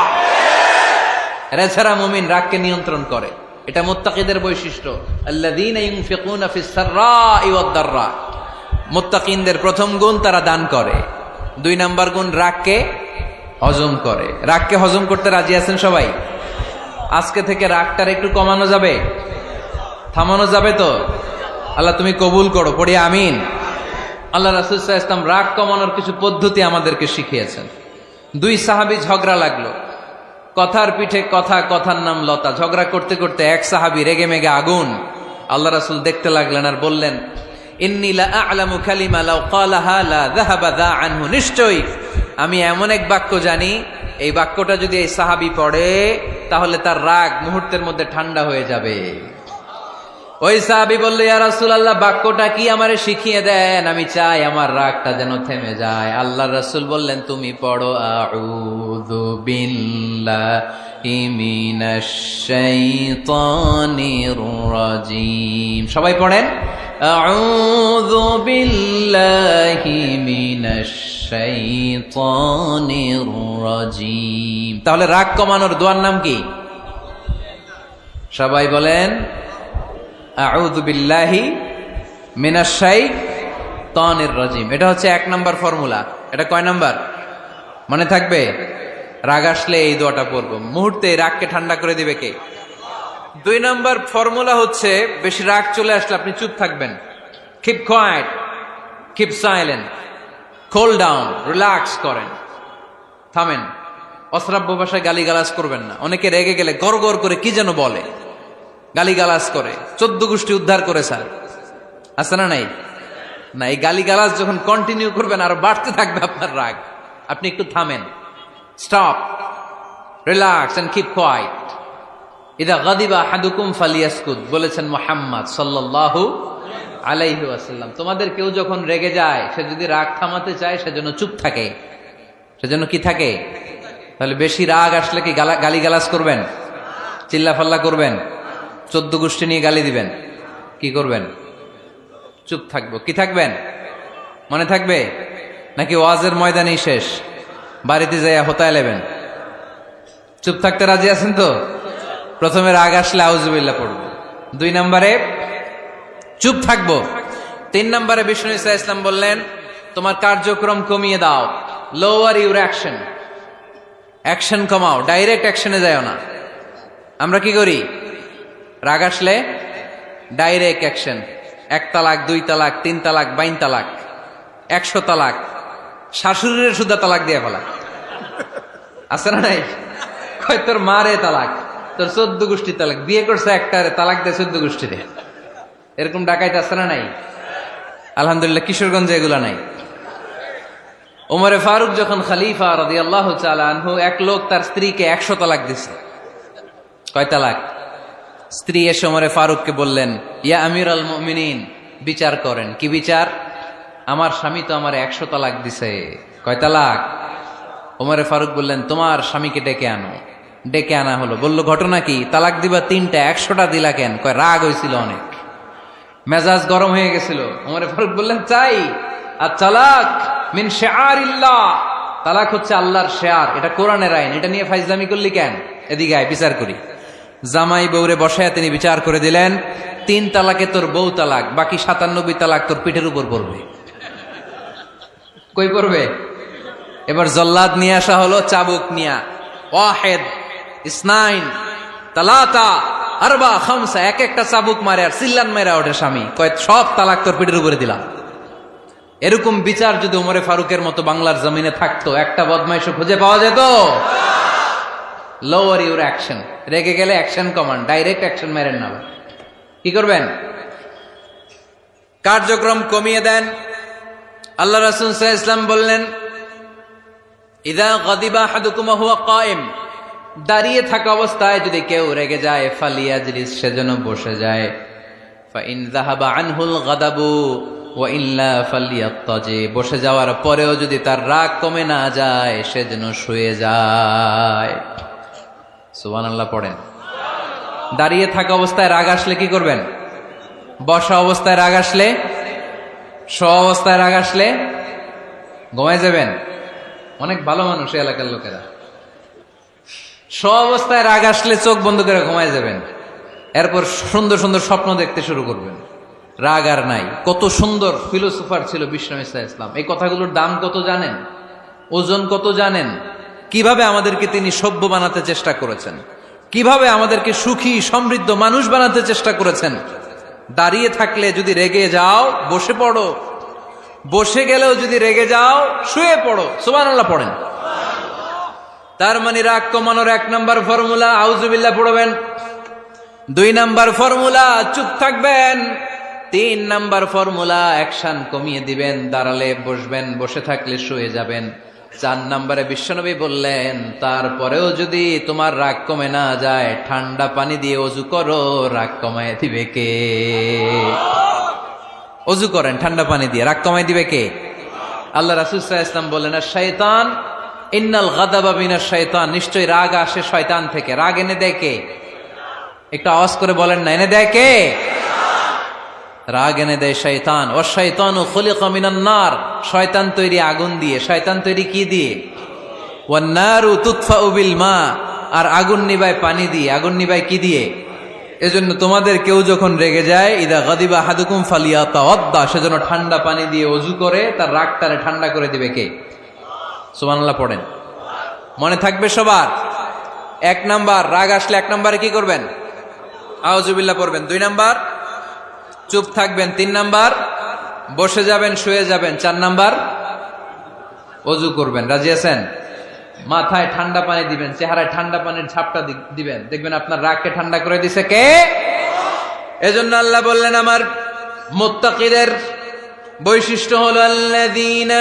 এছাড়া মুমিন রাগকে নিয়ন্ত্রণ করে। এটা মুত্তাকিদের বৈশিষ্ট্য। আল্লাযীনা ইউনফিকুনা ফিস সাররাই ওয়াদ দাররা। মুত্তাকিনদের প্রথম গুণ, তারা দান করে। 2 নাম্বার গুণ, রাগকে হজম করে। রাগকে হজম করতে রাজি আছেন সবাই? আজকে থেকে রাগটার একটু কমানো যাবে, থামানো যাবে তো? আল্লাহ তুমি কবুল করো, পড়ি আমিন। আল্লাহ রাসূল সাল্লাল্লাহু আলাইহি ওয়াসাল্লাম রাগ কমানোর কিছু পদ্ধতি আমাদেরকে শিখিয়েছেন। 2 সাহাবী ঝগড়া লাগলো, কথার পিঠে কথা, কথার নাম লতা। ঝগড়া করতে করতে এক সাহাবী রেগে মেগে আগুন। আল্লাহ রাসূল দেখতে লাগলেন আর বললেন, ইন্নী লা আ'লামু কালিমা লাউ ক্বালাহা লা যাহাবা যা আনহু। নিশ্চয়ই আমি এমন এক বাক্য জানি, এই বাক্যটা যদি এই সাহাবী পড়ে, তাহলে তার রাগ মুহূর্তের মধ্যে ঠান্ডা হয়ে যাবে। ওই সাহাবী বলল, ইয়া রাসূলুল্লাহ, বাক্যটা কি আমারে শিখিয়ে দেন, আমি চাই আমার রাগটা যেন থেমে যায়। আল্লাহর রাসূল বললেন, তুমি পড়ো আউযু বিল্লাহি মিনাশ শাইতানির রাজীম। সবাই পড়েন, আউযু বিল্লাহি মিনাশ শাইতানির রাজীম। তাহলে রাগ কমানোর দোয়ার নাম কি? সবাই বলেন, আউযু বিল্লাহি মিনাশ শাইতানির রাজীম। এটা হচ্ছে 1 নাম্বার ফর্মুলা। এটা কয় নাম্বার? মনে থাকবে? রাগ আসলে এই দোয়াটা পড়বো, মুহূর্তে রাগকে ঠান্ডা করে দিবে কে? 2 নম্বর ফর্মুলা হচ্ছে, বেশি রাগ চলে আসলে আপনি চুপ থাকবেন। Keep quiet, keep silent, cool down, relax করেন, থামেন। অশ্রাব্য ভাষায় গালিগালাজ করবেন না। অনেকে রেগে গেলে গড় গড় করে কি যেন বলে, গালিগালাজ করে, 14 গোষ্ঠী উদ্ধার করে স্যার, আছে না নাই? না, এই গালিগালাজ যখন কন্টিনিউ করবেন আরো বাড়তে থাকবে আপনার রাগ। আপনি একটু থামেন, stop, relax and keep quiet. ইদা গাদিবা আহাদুকুম ফালিয়াসকুত বলেছেন মুহাম্মদ সাল্লাল্লাহু আলাইহি ওয়াসাল্লাম। তোমাদের কেউ যখন রেগে যায়, সে যদি রাগ থামাতে চায় সেজন্য চুপ থাকে। সেজন্য কি থাকে? তাহলে বেশি রাগ আসলে কি গালিগালাজ করবেন? চিল্লাফাল্লা করবেন? 14 গোষ্ঠী নিয়ে গালি দিবেন? কি করবেন? চুপ থাকবো। কি থাকবেন? মনে থাকবে নাকি ওয়াজের ময়দানেই শেষ, বাড়িতে যাইয়া হোতায় নেবেন? চুপ থাকতে রাজি আছেন তো? প্রথমে রাগ আসলে আউযুবিল্লাহ পড়বো, 2 নম্বরে চুপ থাকবো, 3 নম্বরে বিষ্ণু ঈসা ইসলাম বললেন তোমার কার্যক্রম কমিয়ে দাও, লোয়ার ইউর অ্যাকশন, অ্যাকশন কমাও, ডাইরেক্ট অ্যাকশনে যাও না। আমরা কি করি? রাগ আসলে ডাইরেক্ট অ্যাকশন, 1 তালাক, 2 তালাক, 3 তালাক, 22 তালাক, 100 তালাক, শাশুড়ির সুদ্ধা তালাক দিয়ে ফেলা, আছে না নাই? কয় তোর মারে তালাক, তোর 14 গোষ্ঠী তালাক, বিয়ে করছে একটারে তালাক দেয় 14 গোষ্ঠীরে। এরকম ডাকাইতে আছে না নাই? আলহামদুলিল্লাহ কিশোরগঞ্জে এগুলা নাই। ওমরে ফারুক যখন খলিফা রাদিয়াল্লাহু তাআলা আনহু, এক লোক তার স্ত্রীকে 100 তালাক দিছে। কয় তালাক? স্ত্রী এসে ওমরে ফারুককে বললেন, ইয়া আমিরুল মুমিনিন, বিচার করেন। কি বিচার? আমার স্বামী তো আমার 100 তালাক দিছে। কয় তালাক? ওমরে ফারুক বললেন, তোমার স্বামীকে ডেকে আনো। ডেকে আনা হলো। বলল, ঘটনা কি? তালাক দিবা 3টা, 100টা দিলা কেন? কয় রাগ হয়েছিল অনেক, মেজাজ গরম হয়ে গেছিল। ওমরে ফারুক বললেন, চাই। আর তালাক মিন শিআরিল্লাহ, তালাক হচ্ছে আল্লাহর শিআর, এটা কোরআনের আইন, এটা নিয়ে ফাইজলামি করলি কেন? এদিকে আয়, বিচার করি। জামাই বউরে বসায় তিনি বিচার করে দিলেন, 3 তালাকে তোর বউ তালাক, বাকি 97 তালাক তোর পিঠের উপর পড়বে। কই পড়বে? এবার জল্লাদ নিয়ে আসা হলো, চাবুক নিয়া, ওয়াহেদ, ইসনাইন, তালাতা, আরবা, খামসা, এক একটা চাবুক মারে আর চিল্লান মেরা ওঠে স্বামী। কয় সব তালাক তোর পিঠের উপরে দিলাম। এরকম বিচার যদি ওমরে ফারুকের মতো বাংলার জমিনে থাকতো, একটা বদমাইশও খুঁজে পাওয়া যেত? লোয়ার ইউর অ্যাকশন, রেগে গেলে অ্যাকশন কমান্ড, ডাইরেক্ট অ্যাকশন মেরেন না। কি করবেন? কার্যক্রম কমিয়ে দেন। আল্লাহ রাসূল সাল্লাল্লাহু আলাইহি ওয়াসাল্লাম বললেন, ইযা গাদিবা আহাদুকুম ওয়া হুয়া কায়েম, দাঁড়িয়ে থাকা অবস্থায় যদি কেউ রেগে যায়, ফালিয়াজলিস, সেজন্য বসে যায়। ফাইন যাহাবা আনহুল গাদাবু ওয়া ইল্লা ফালিয়াত্তাজি, বসে যাওয়ার পরেও যদি তার রাগ কমে না যায়, সেজন্য শুয়ে যায়। সুবহানাল্লাহ পড়েন। দাঁড়িয়ে থাকা অবস্থায় রাগ আসলে কি করবেন? বসা অবস্থায় রাগ আসলে, শোয়া অবস্থায় রাগ আসলে ঘুমায় যাবেন। অনেক ভালো মানুষ এই এলাকার লোকেরা। শোয়া অবস্থায় রাগ আসলে চোখ বন্ধ করে ঘুমায় যাবেন। এরপর সুন্দর সুন্দর স্বপ্ন দেখতে শুরু করবেন। রাগ আর নাই। কত সুন্দর ফিলোসোফার ছিল বিষ্ণু ঈসা ইসলাম। এই কথাগুলোর দাম কত জানেন? ওজন কত জানেন? কিভাবে আমাদেরকে তিনি সভ্য বানাতে চেষ্টা করেছেন, কিভাবে আমাদেরকে সুখী সমৃদ্ধ মানুষ বানাতে চেষ্টা করেছেন। দাঁড়িয়ে থাকলে যদি রেগে যাও, বসে পড়ো। বসে গেলেও যদি রেগে যাও, শুয়ে পড়ো। সুবহানাল্লাহ পড়েন। তার মানে রাগ কমানোর 1 নম্বর ফর্মুলা আউযুবিল্লাহ পড়বেন, 2 নম্বর ফর্মুলা চুপ থাকবেন, 3 নম্বর ফর্মুলা অ্যাকশন কমিয়ে দিবেন, দাঁড়ালে বসবেন, বসে থাকলে শুয়ে যাবেন। 4 নম্বরে বিশ্বনবী বললেন, তারপরেও যদি তোমার রাগ কমে না যায়, ঠান্ডা পানি দিয়ে ওযু করো, রাগ কমায় দিবে কে? ওযু করেন ঠান্ডা পানি দিয়ে, রাগ কমায় দিবে কে? আল্লাহ রাসূল সাল্লাল্লাহু আলাইহি ওয়াসাল্লাম বললেন, শাইতান ইন্নাল গাদাবা মিনাশ শাইতান, নিশ্চয়ই রাগ আসে শয়তান থেকে। রাগ এনে দেয় কে? একটু আওয়াজ করে বলেন না, এনে দেয় কে? রাগ এনে দেয় শয়তান। ও শাইতানু খুলিকা মিনান নার, শয়তান তৈরি আগুন দিয়ে। শয়তান তৈরি কি দিয়ে? ওয়ান নারু তুতফাউ বিল মা, আর আগুন নিবায় পানি দিয়ে। আগুন নিবায় কি দিয়ে? এজন্য তোমাদের কেউ যখন রেগে যায়, ইদা গাদিবা আহাদুকুম ফালিয়াতাওয়াদ্দা, সেজন্য ঠান্ডা পানি দিয়ে ওযু করে তার রাগটারে ঠান্ডা করে দিবে কে? সুবহানাল্লাহ পড়েন। মনে থাকবে সবার? 1 নাম্বার, রাগ আসলে 1 নাম্বারে কি করবেন? আউযুবিল্লাহ পড়বেন। 2 নাম্বার, চুপ থাকবেন। 3 নাম্বার, বসে যাবেন, শুয়ে যাবেন। 4 নাম্বার, ওযু করবেন। রাজি আছেন? মাথায় ঠান্ডা পানি দিবেন, চেহারায় ঠান্ডা পানির ঝাপটা দিবেন, দেখবেন আপনার রাগকে ঠান্ডা করে দিছে কে? এজন্য আল্লাহ বললেন আমার মুত্তাকিদের বৈশিষ্ট্য হলো আল্লাযীনা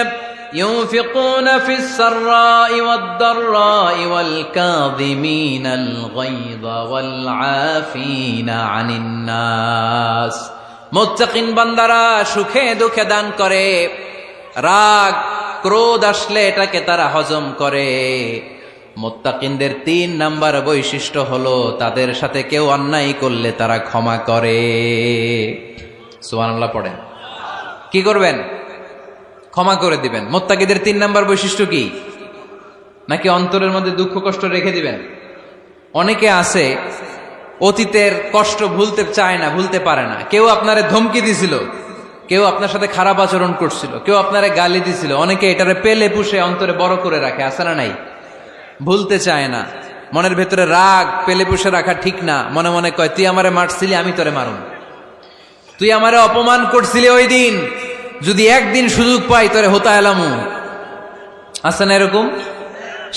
ইউনফিকুনা ফিস সাররাই ওয়াদ দাররাই ওয়াল কাযিমিনাল গায়যা ওয়াল আফিনা আনিন নাস। মুত্তাকিন বান্দারা সুখে দুঃখে দান করে, রাগ ক্রোধ আসলে এটাকে তারা হজম করে। মুত্তাকিনদের 3 নাম্বার বৈশিষ্ট্য হলো তাদের সাথে কেউ অন্যায় করলে তারা ক্ষমা করে। সুবহানাল্লাহ পড়েন। কি করবেন? ক্ষমা করে দিবেন। মুত্তাকিদের 3 নাম্বার বৈশিষ্ট্য কি? নাকি অন্তরের মধ্যে দুঃখ কষ্ট রেখে দিবেন? অনেকে আছে অতীতের কষ্ট ভুলতে চায় না, ভুলতে পারে না। কেউ আপনারে ধমকি দিছিল, কেউ আপনার সাথে খারাপ আচরণ করছিল, কেউ আপনারে গালি দিছিল, অনেকে এটারে পেলে পুষে অন্তরে বড় করে রাখে, আছে না নাই? ভুলতে চায় না। মনের ভেতরে রাগ পেলে পুষে রাখা ঠিক না। মনে মনে কয় তুই আমারে মারছিলি, আমি তোরে মারুম। তুই আমারে অপমান করছিলি ওই দিন, যদি একদিন সুযোগ পাই তোরে হতা এলামু। আছে না এরকম?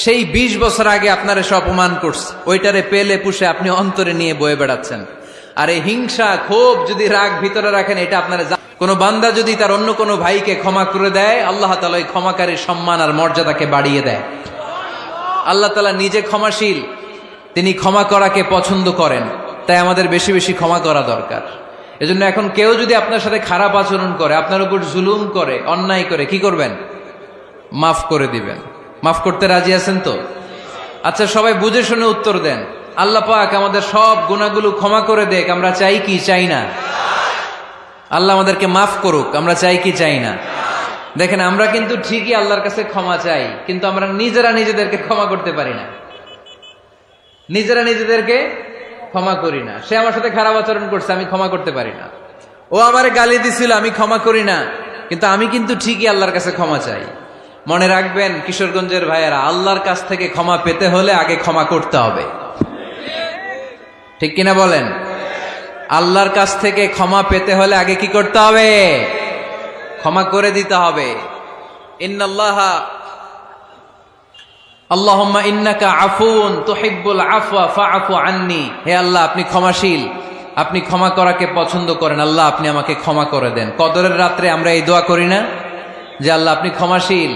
সেই 20 বছর আগে আপনার এসে অপমান করছে, ওইটারে পেলে পুষে আপনি অন্তরে নিয়ে বয়ে বেড়াচ্ছেন। আর এই হিংসা ক্ষোভ যদি রাগ ভিতরে রাখেন, এটা আপনার কোনো বান্দা যদি তার অন্য কোনো ভাইকে ক্ষমা করে দেয়, আল্লাহ তাআলা ওই ক্ষমাকারীর সম্মান আর মর্যাদাকে বাড়িয়ে দেয়। আল্লাহ তাআলা নিজে ক্ষমাশীল, তিনি ক্ষমা করাকে পছন্দ করেন। তাই আমাদের বেশি বেশি ক্ষমা করা দরকার। এজন্য এখন কেউ যদি আপনার সাথে খারাপ আচরণ করে, আপনার উপর জুলুম করে, অন্যায় করে, কি করবেন? মাফ করে দিবেন। মাফ করতে রাজি আছেন তো? আচ্ছা, সবাই বুঝে শুনে উত্তর দেন। আল্লাহ পাক আমাদের সব গুনাহগুলো ক্ষমা করে দেখ, আমরা চাই কি চাই না? আল্লাহ আমাদেরকে মাফ করুক, আমরা চাই কি চাই না? দেখেন, আমরা কিন্তু ঠিকই আল্লাহর কাছে ক্ষমা চাই, কিন্তু আমরা নিজেরা নিজেদেরকে ক্ষমা করতে পারি না। নিজেরা নিজেদেরকে ক্ষমা করি না। সে আমার সাথে খারাপ আচরণ করছে, আমি ক্ষমা করতে পারি না। ও আমারে গালি দিছিল, আমি ক্ষমা করি না, কিন্তু আমি কিন্তু ঠিকই আল্লাহর কাছে ক্ষমা চাই। মনে রাখবেন কিশোরগঞ্জের ভাইয়েরা, আল্লাহর কাছ থেকে ক্ষমা পেতে হলে আগে ক্ষমা করতে হবে। ঠিক কিনা বলেন? আল্লাহর কাছ থেকে ক্ষমা পেতে হলে আগে কি করতে হবে? ক্ষমা করে দিতে হবে। ইন্নাল্লাহা আল্লাহুম্মা ইন্নাকা আফুন তুহিব্বুল আফওয়া ফাআফু আন্নি। হে আল্লাহ, আপনি ক্ষমাশীল, আপনি ক্ষমা করাকে পছন্দ করেন। আল্লাহ, আপনি আমাকে ক্ষমা করে দেন। কদরের রাত্রে আমরা এই দোয়া করি না যে আল্লাহ আপনি ক্ষমাশীল,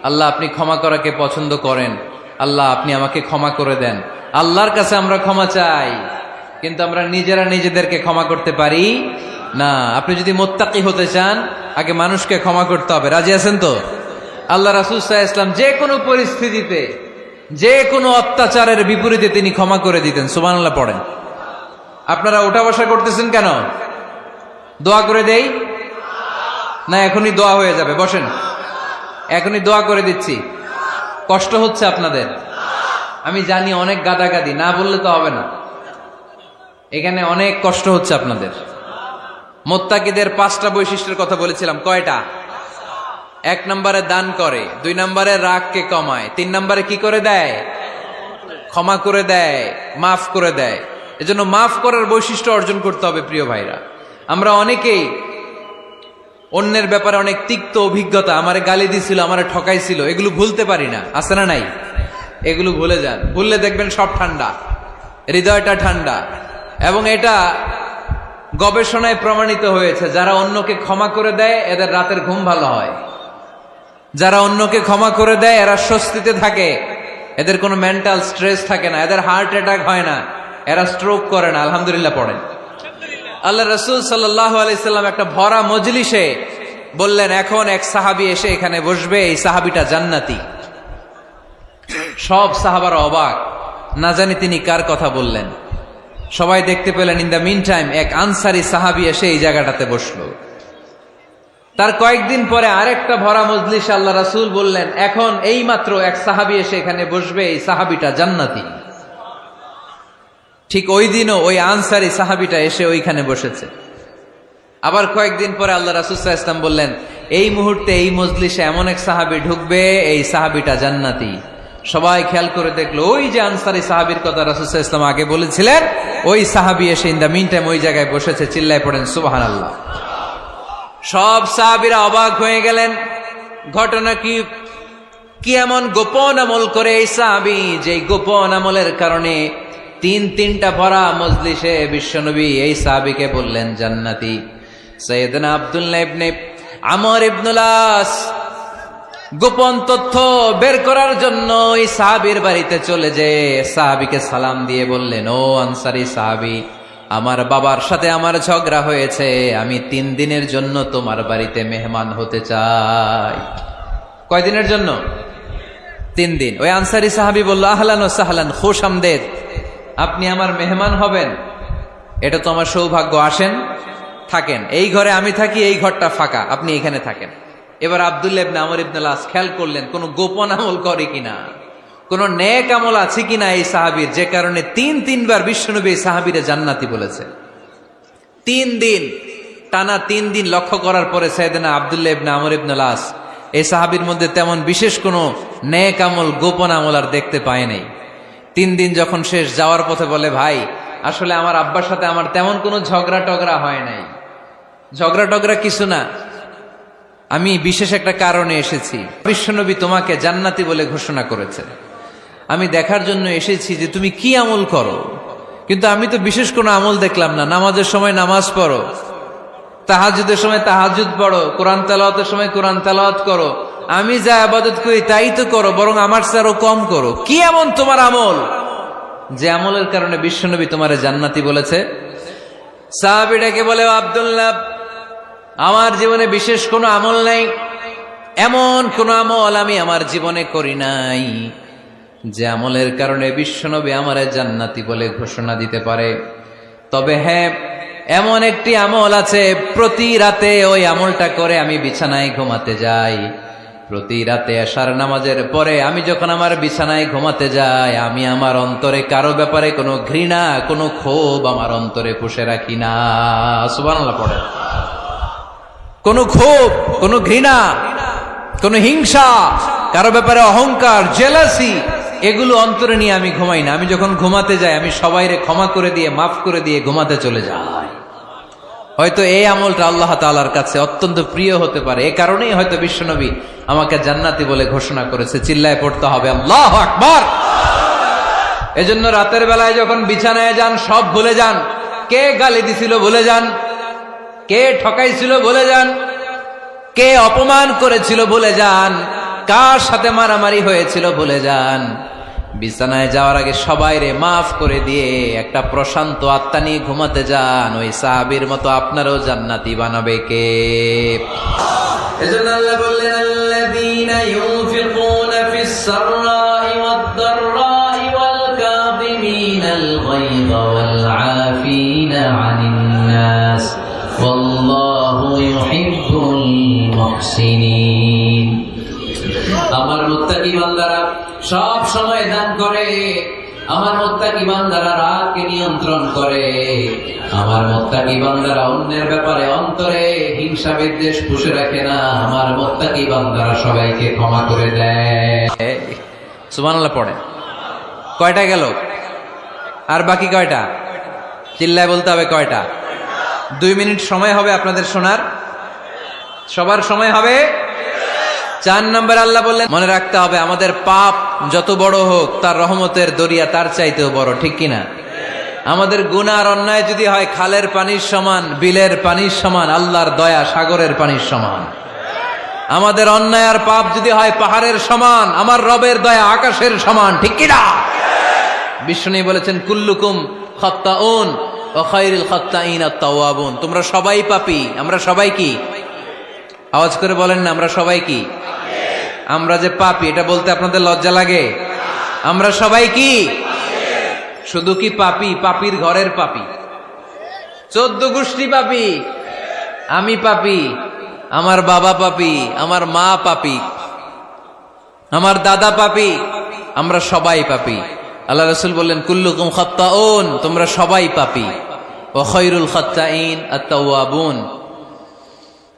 আল্লাহ আপনি ক্ষমা করাকে পছন্দ করেন, আল্লাহ আপনি আমাকে ক্ষমা করে দেন। আল্লাহর কাছে আমরা ক্ষমা চাই, কিন্তু আমরা নিজেরা নিজেদেরকে ক্ষমা করতে পারি না। আপনি যদি মুত্তাকি হতে চান, আগে মানুষকে ক্ষমা করতে হবে। রাজি আছেন তো? আল্লাহ রাসূল সাল্লাল্লাহু আলাইহি ওয়াসাল্লাম যে কোনো পরিস্থিতিতে, যে কোনো অত্যাচারের বিপরীতে তিনি ক্ষমা করে দিতেন। সুবহানাল্লাহ পড়েন। আপনারা ওঠা বসা করতেছেন কেন? দোয়া করে দেই না? এখনই দোয়া হয়ে যাবে, বসেন। এখনই দোয়া করে দিচ্ছি। কষ্ট হচ্ছে আপনাদের? আমি জানি অনেক গাদাগাদি, না বললে তো হবে না। এখানে অনেক কষ্ট হচ্ছে আপনাদের। মুত্তাকিদের 5টা বৈশিষ্ট্যের কথা বলেছিলাম। কয়টা? 1 নম্বরে দান করে, 2 নম্বরে রাগকে কমায়, 3 নম্বরে কি করে দেয়? ক্ষমা করে দেয়, মাফ করে দেয়। এজন্য মাফ করার বৈশিষ্ট্য অর্জন করতে হবে। প্রিয় ভাইরা, আমরা অনেকেই অন্যের ব্যাপারে অনেক তিক্ত অভিজ্ঞতা, আমারে গালি দিছিল, আমারে ঠকাইছিল, এগুলো ভুলতে পারি না। আছে না নাই? এগুলো ভুলে যান। ভুললে দেখবেন সব ঠান্ডা, হৃদয়টা ঠান্ডা। এবং এটা গবেষণায় প্রমাণিত হয়েছে, যারা অন্যকে ক্ষমা করে দেয় এদের রাতের ঘুম ভালো হয়। যারা অন্যকে ক্ষমা করে দেয় এরা স্বস্তিতে থাকে, এদের কোনো মেন্টাল স্ট্রেস থাকে না, এদের হার্ট অ্যাটাক হয় না, এরা স্ট্রোক করে না। আলহামদুলিল্লাহ পড়েন। আল্লাহ রাসূল সাল্লাল্লাহু আলাইহি সাল্লাম একটা ভরা মজলিসে বললেন, এখন এক সাহাবী এসে এখানে বসবে, এই সাহাবীটা জান্নাতি। সব সাহাবারা অবাক, না জানি তিনি কার কথা বললেন। সবাই দেখতে পেলেন, ইন দ্য মিন টাইম এক আনসারী সাহাবী এসে এই জায়গাটাতে বসলো। তার কয়েকদিন পরে আরেকটা ভরা মজলিস আল্লাহ রাসূল বললেন, এখন এই মাত্র এক সাহাবী এসে এখানে বসবে, এই সাহাবীটা জান্নাতি। ঠিক ওই দিনও ওই আনসারী সাহাবীটা এসে ওইখানে বসেছে। আবার কয়েকদিন পরে আল্লাহ রাসূল সাল্লাল্লাহু আলাইহি ওয়াসাল্লাম বললেন, এই মুহূর্তে এই মজলিসে এমন এক সাহাবী ঢুকবে, এই সাহাবীটা জান্নাতি। সবাই খেয়াল করে দেখলো ওই যে আনসারী সাহাবীর কথা রাসূল সাল্লাল্লাহু আলাইহি ওয়াসাল্লাম আগে বলেছিলেন, ওই সাহাবী এসে ইন দ্য মিন টাইম ওই জায়গায় বসেছে। চিল্লায় পড়েন সুবহানাল্লাহ। সব সাহাবীরা অবাক হয়ে গেলেন। ঘটনা কি? কি এমন গোপন আমল করে এই সাহাবী, যে গোপন আমলের কারণে তিনটা ভরা মজলিসে বিশ্বনবী এই সাহাবীকে বললেন জান্নাতি। সাইয়েদনা আব্দুল্লাহ ইবনে আমর ইবনুল আস গোপন তথ্য বের করার জন্য ওই সাহাবীর বাড়িতে চলে যেয়ে সাহাবীকে সালাম দিয়ে বললেন, ও আনসারী সাহাবী, আমার বাবার সাথে আমার ঝগড়া হয়েছে, আমি 3 দিনের জন্য তোমার বাড়িতে মেহমান হতে চাই। কয়দিনের জন্য? 3 দিন। ওই আনসারী সাহাবী বলল, আহলান ওয়া সাহলান, খুশ আমদেদ, আপনি আমার মেহমান হবেন, এটা তো আমার সৌভাগ্য, আসেন থাকেন, এই ঘরে আমি থাকি, এই ঘরটা ফাঁকা, আপনি এখানে থাকেন। এবার আব্দুল্লাহ ইবনে আমর ইবনুল আস খেয়াল করলেন কোন গোপন আমল করে কিনা, কোন নেক আমল আছে কিনা এই সাহাবীর, যে কারণে 3বার বিশ্বনবী এই সাহাবীরে জান্নাতি বলেছে। 3 দিন টানা 3 দিন লক্ষ্য করার পরে সাইয়েদনা আব্দুল্লাহ ইবনে আমর ইবনুল আস এই সাহাবীর মধ্যে তেমন বিশেষ কোনো নেক আমল, গোপন আমল আর দেখতে পায় নাই। 3 দিন যখন শেষ, যাওয়ার পথে বলে, ভাই আসলে আমার আব্বার সাথে আমার তেমন কোনো ঝগড়া টগড়া হয় নাই, ঝগড়া টগড়া কিছু না, আমি বিশেষ একটা কারণে এসেছি। বিশ্বনবী তোমাকে জান্নাতি বলে ঘোষণা করেছে, আমি দেখার জন্য এসেছি যে তুমি কি আমল করো, কিন্তু আমি তো বিশেষ কোনো আমল দেখলাম না। নামাজের সময় নামাজ পড়ো, তাহাজ্জুদের সময় তাহাজ্জুদ পড়ো, কোরআন তেলাওয়াতের সময় কোরআন তেলাওয়াত করো, আমি যা ইবাদত করি তাই তো করো, বরং আমার চেয়ে আরো কম করো। কি এমন তোমার আমল যে আমলের কারণে বিশ্বনবী তোমারে জান্নাতি বলেছে? সাহাবীটাকে বলে, আব্দুল্লাহ, আমার জীবনে বিশেষ কোনো আমল নাই, এমন কোন আমল আমি আমার জীবনে করি নাই যে আমলের কারণে বিশ্বনবী আমারে জান্নাতি বলে ঘোষণা দিতে পারে। তবে হ্যাঁ, এমন একটি আমল আছে, প্রতি রাতে ওই আমলটা করে আমি বিছানায় ঘুমাতে যাই। প্রতি রাতে এশার নামাজের পরে আমি যখন আমার বিছানায় ঘুমাতে যাই, আমি আমার অন্তরে কারো ব্যাপারে কোনো ঘৃণা, কোনো ক্ষোভ আমার অন্তরে পুষে রাখি না। সুবহানাল্লাহ পড়ে। কোনো ক্ষোভ, কোনো ঘৃণা, কোনো হিংসা, কারো ব্যাপারে অহংকার, জেলাসি, এগুলো অন্তরে নিয়ে আমি ঘুমাই না। আমি যখন ঘুমাতে যাই, আমি সবাইরে ক্ষমা করে দিয়ে, মাফ করে দিয়ে ঘুমাতে চলে যাই। হয়তো এই আমলটা আল্লাহ তাআলার কাছে অত্যন্ত প্রিয় হতে পারে, এ কারণেই হয়তো বিশ্বনবী আমাকে জান্নাতি বলে ঘোষণা করেছে। চিল্লায় পড়তে হবে আল্লাহু আকবার। এজন্য রাতের বেলায় যখন বিছানায় যান, সব ভুলে যান। কে গালি দিছিল ভুলে যান, কে ঠকাইছিল ভুলে যান, কে অপমান করেছিল ভুলে যান, কার সাথে মারামারি হয়েছিল ভুলে যান। বিছানায় যাওয়ার আগে সবাইরে মাফ করে দিয়ে একটা প্রশান্ত আত্মা নিয়ে ঘুমাতে যান। ওই সাহাবীর মতো আপনারও জান্নাতি বানাবে কে? এজন্য আল্লাহ বললেন, আল্লাযীনা ইউনফিকুনা ফিস সাররাই ওয়াদ দাররাই ওয়াল কাযিমিনাল গায়যা ওয়াল আফিনা আনিন নাস ওয়াল্লাহু ইউহিব্বুল মুহসিনিন। আমার মুত্তাকি বান্দারা সব সময় দান করে, আমার মুত্তাকি বান্দারা রাগকে নিয়ন্ত্রণ করে, আমার মুত্তাকি বান্দারা অন্যের ব্যাপারে অন্তরে হিংসা বিদ্বেষ পুষে রাখে না, আমার মুত্তাকি বান্দারা সবাইকে ক্ষমা করে দেয়। সুবহানাল্লাহ পড়ে। কয়টা গেল? আর বাকি কয়টা? চিল্লায় বলতে হবে কয়টা? 2 মিনিট সময় হবে আপনাদের শোনার। সবার সময় হবে। 4 নম্বর আল্লাহ বললেন, মনে রাখতে হবে আমাদের পাপ যত বড় হোক, তার রহমতের দরিয়া তার চাইতেও বড়, ঠিক কিনা? আমাদের গুনাহ আর অন্যায় যদি হয় খালের পানির সমান, বিলের পানির সমান, আল্লাহর দয়া সাগরের পানির সমান। আমাদের অন্যায় আর পাপ যদি হয় পাহাড়ের সমান, আমার রবের দয়া আকাশের সমান, ঠিক কিনা? বিষ্ণু বলেছেন, কুল্লুকুম খাত্তাউন ওয়া খায়রুল খাত্তাইন আত-তাওয়াবুন। তোমরা সবাই পাপী। আমরা সবাই কি? আওয়াজ করে বলেন না, আমরা সবাই কি? আমরা যে পাপী, এটা বলতে আপনাদের লজ্জা লাগে? আমরা সবাই কি? শুধু কি পাপী? পাপীর ঘরের পাপী, 14 গোষ্ঠী পাপী। আমি পাপী, আমার বাবা পাপী, আমার মা পাপী, আমার দাদা পাপী, আমরা সবাই পাপী। আল্লাহ রাসূল বললেন, কুল্লুকুম খাত্তাউন, তোমরা সবাই পাপী, ওয়া খায়রুল খাত্তাইন আত-তাওয়াবুন।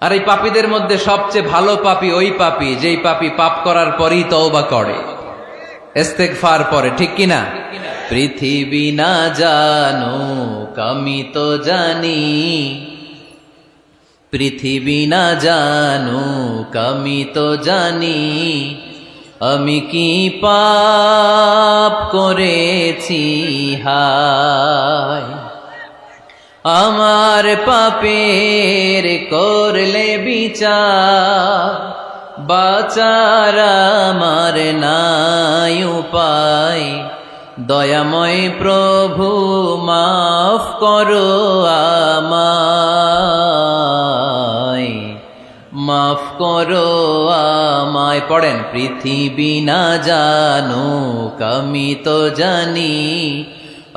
আর এই পাপীদের মধ্যে সবচেয়ে ভালো পাপী ওই পাপী যেই পাপী পাপ করার পরই তওবা করে। ইস্তেগফার পরে, ঠিক কিনা? পৃথিবী না জানুক আমি তো জানি, পৃথিবী না জানুক আমি তো জানি, আমি কি পাপ করেছি হায়। আমার পাপের করলে বিচার, বাঁচার আমার নাই উপায়। দয়াময় প্রভু মাফ করো আমায়, মাফ করো আমায়। পড়েন, পৃথিবী না জানুক আমি তো জানি,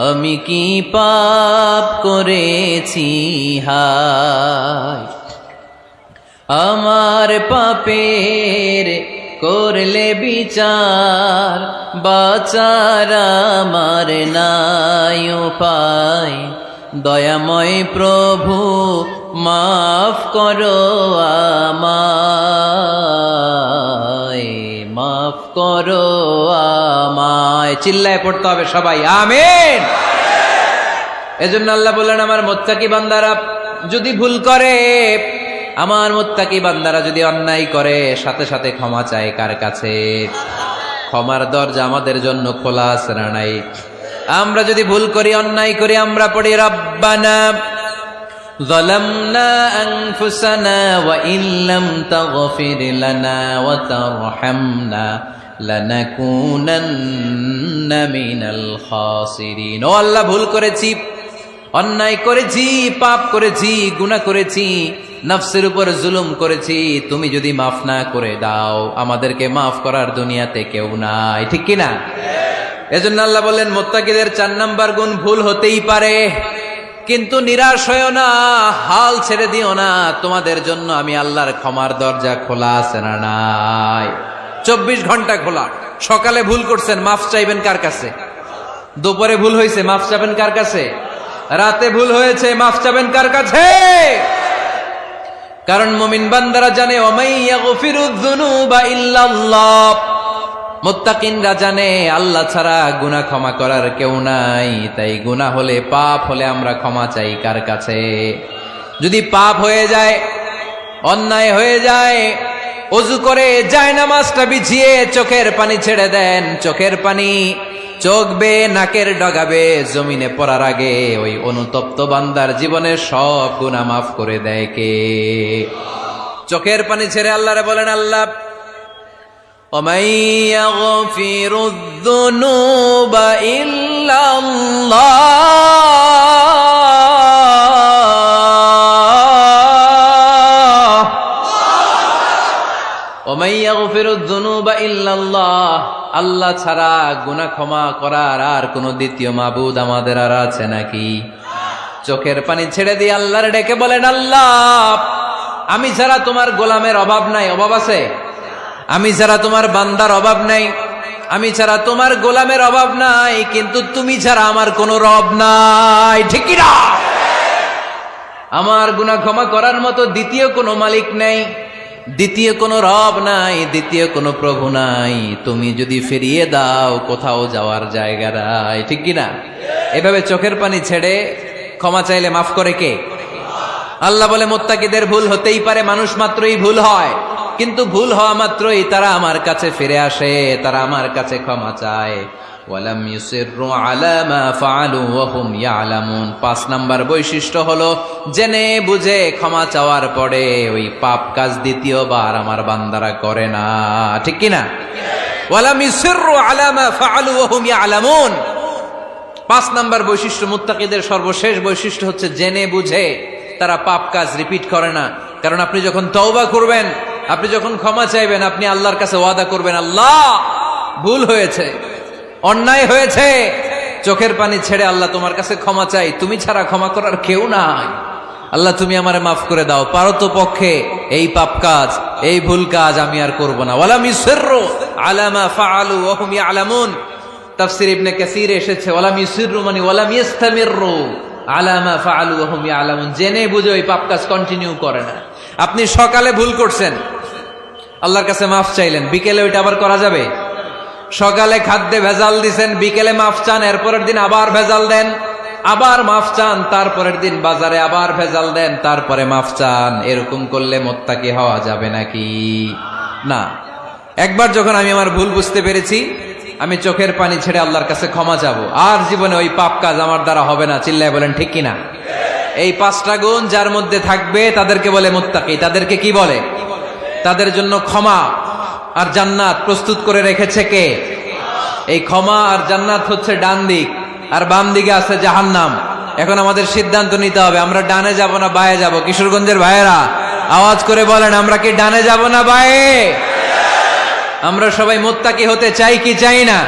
আমি কি পাপ করেছি হায়। আমার পাপের করলে বিচার, বাঁচার আমার নাই উপায়। দয়াময় প্রভু মাফ করো আমায়, মাফ করো আমায়। চিল্লায় পড়তে হবে সবাই, আমিন। এজন্য আল্লাহ বললেন, আমার মুত্তাকি বান্দারা যদি ভুল করে, আমার মুত্তাকি বান্দারা যদি অন্যায় করে, সাথে সাথে ক্ষমা চায় কার কাছে? ক্ষমার দরজা আমাদের জন্য খোলা আছে না নাই? আমরা যদি ভুল করি, অন্যায় করি, আমরা পড়ি রব্বানা যালামনা আনফুসানা ওয়া ইল্লাম তাগফির লানা ওয়া তারহামনা লানাকুনান্না মিনাল খাসিরিন। ও আল্লাহ, ভুল করেছি, অন্যায় করেছি, পাপ করেছি, গুনাহ করেছি, নফসের উপর জুলুম করেছি। তুমি যদি মাফ না করে দাও, আমাদেরকে মাফ করার দুনিয়াতে কেউ নাই, ঠিক কিনা? এজন্য আল্লাহ বললেন, মুত্তাকিদের 4 নাম্বার গুণ, ভুল হতেই পারে কিন্তু নিরাশ হয়ো না, হাল ছেড়ে দিও না। তোমাদের জন্য আমি আল্লাহর ক্ষমার দরজা খোলা আছে না নাই? 24 ঘন্টা খোলা। সকালে ভুল করছেন, মাফ চাইবেন কার কাছে? দুপুরে ভুল হয়েছে, মাফ চাইবেন কার কাছে? রাতে ভুল হয়েছে, মাফ চাইবেন কার কাছে? কারণ মুমিন বান্দারা জানে, ওমাইয়া গফিরুয যুনুবা ইল্লাল্লাহ। মুত্তাকিনরা জানে, আল্লাহ ছাড়া গুনাহ ক্ষমা করার কেউ নাই। তাই গুনাহ হলে, পাপ হলে আমরা ক্ষমা চাই কার কাছে? যদি পাপ হয়ে যায়, অন্যায় হয়ে যায়, ওযু করে জায়নামাজটা বিছিয়ে চোখের পানি ছেড়ে দেন। চোখের পানি চোখ বেয়ে নাকের ডগাবে জমিনে পড়ার আগে ওই অনুতপ্ত বান্দার জীবনের সব গুনাহ মাফ করে দেয় কে? চোখের পানি ছেড়ে আল্লাহরে বলেন, আল্লাহ وَمَن يَغْفِرُ الذُّنُوبَ إِلَّا اللَّهُ وَمَن يَغْفِرُ الذُّنُوبَ إِلَّا اللَّهُ। আল্লাহ ছাড়া গুনাহ ক্ষমা করার আর কোনো দ্বিতীয় মাবুদ আমাদের আর আছে নাকি? চোখের পানি ছেড়ে দিয়ে আল্লাহর ডেকে বলেন, আল্লাহ আমি ছাড়া তোমার গোলামের অভাব নাই। অভাব আছে? আমি ছাড়া তোমার বান্দার অভাব নাই, আমি ছাড়া তোমার গোলামের অভাব নাই, কিন্তু তুমি ছাড়া আমার কোনো রব নাই, ঠিক কি না? আমার গুনাহ ক্ষমা করার মতো দ্বিতীয় কোনো মালিক নাই, দ্বিতীয় কোনো রব নাই, দ্বিতীয় কোনো প্রভু নাই। তুমি যদি ফিরিয়ে দাও, কোথাও যাওয়ার জায়গা নাই, ঠিক কি না? এভাবে চোখের পানি ছেড়ে ক্ষমা চাইলে মাফ করে কে? আল্লাহ বলে, মুত্তাকিদের ভুল হতেই পারে, মানুষ মাত্রই ভুল হয়, কিন্তু ভুল হওয়া মাত্রই তারা আমার কাছে ফিরে আসে, তারা আমার কাছে ক্ষমা চায়। ওয়ালাম ইউসিররু আলা মা ফাআলু ওয়া হুম ইয়ালামুন। 5 নাম্বার বৈশিষ্ট্য হলো, জেনে বুঝে ক্ষমা চাওয়ার পরে ওই পাপ কাজ দ্বিতীয়বার আমার বান্দারা করে না, ঠিক কি না? ওয়ালাম ইউসিররু আলা মা ফাআলু ওয়া হুম ইয়ালামুন। 5 নাম্বার বৈশিষ্ট্য, মুত্তাকিদের সর্বশেষ বৈশিষ্ট্য হচ্ছে জেনে বুঝে তারা পাপ কাজ রিপিট করে না। কারণ আপনি যখন তওবা করবেন, আপনি যখন ক্ষমা চাইবেন, আপনি আল্লাহর কাছে ওয়াদা করবেন, আল্লাহ ভুল হয়েছে, অন্যায় হয়েছে, চোখের পানি ছেড়ে আল্লাহ তোমার কাছে ক্ষমা চাই, তুমি ছাড়া ক্ষমা করার কেউ নাই। আল্লাহ তুমি আমারে মাফ করে দাও, পারো তো পক্ষে এই পাপ কাজ, এই ভুল কাজ আমি আর করব না। ওয়ালাম ইউসিররু আলা মা ফাআলু ওয়া হুম ইয়ালামুন। তাফসীর ইবনে কাসীর এসেছে, ওয়ালাম ইউসিররু মানে ওয়ালাম ইস্তামিররু আলা মা ফাআলু ওয়া হুম ইয়ালামুন। জেনে বুঝে ওই পাপ কাজ কন্টিনিউ করে না। আপনি সকালে ভুল করছেন, আল্লাহর কাছে মাফ চাইলেন, বিকেলে ওইটা আবার করা যাবে? সকালে খাদ্যে ভেজাল দিছেন, বিকেলে মাফ চান, এরপরের দিন আবার ভেজাল দেন, আবার মাফ চান, তারপরের দিন বাজারে আবার ভেজাল দেন, তারপরে মাফ চান। এরকম করলে মুত্তাকি হওয়া যাবে নাকি? না। একবার যখন আমি আমার ভুল বুঝতে পেরেছি, আমি চোখের পানি ছেড়ে আল্লাহর কাছে ক্ষমা চাবো। আর জীবনে ওই পাপ কাজ আমার দ্বারা হবে না। চিল্লায় বলেন ঠিক কিনা? এই 5টা গুণ যার মধ্যে থাকবে তাদেরকে বলে মুত্তাকি। তাদেরকে কি বলে? তাদের জন্য ক্ষমা আর জান্নাত প্রস্তুত করে রেখেছে কে? এই ক্ষমা আর জান্নাত হচ্ছে ডান দিক, আর বাম দিকে আছে জাহান্নাম। এখন আমাদের সিদ্ধান্ত নিতে হবে, আমরা ডানে যাব না বায়ে যাব। কিশোরগঞ্জের ভাইয়েরা আওয়াজ করে বলেন, আমরা কি ডানে যাব না বায়ে? আমরা সবাই মুত্তাকি হতে চাই কি চাই না?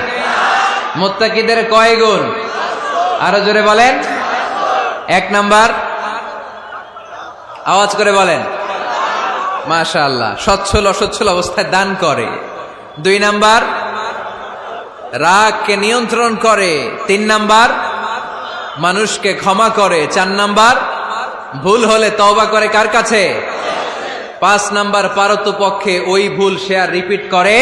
মুত্তাকিদের কয় গুণ? আরো জোরে বলেন। 1 নাম্বার, আওয়াজ করে বলেন। মাশাআল্লাহ, সচ্ছল অসচ্ছল অবস্থায় দান করে। 2 নাম্বার, রাগকে নিয়ন্ত্রণ করে। 3 নাম্বার, মানুষকে ক্ষমা করে। 4 নাম্বার, ভুল হলে তওবা করে কার কাছে? 5 নাম্বার, পারতপক্ষে ওই ভুল সে আর রিপিট করে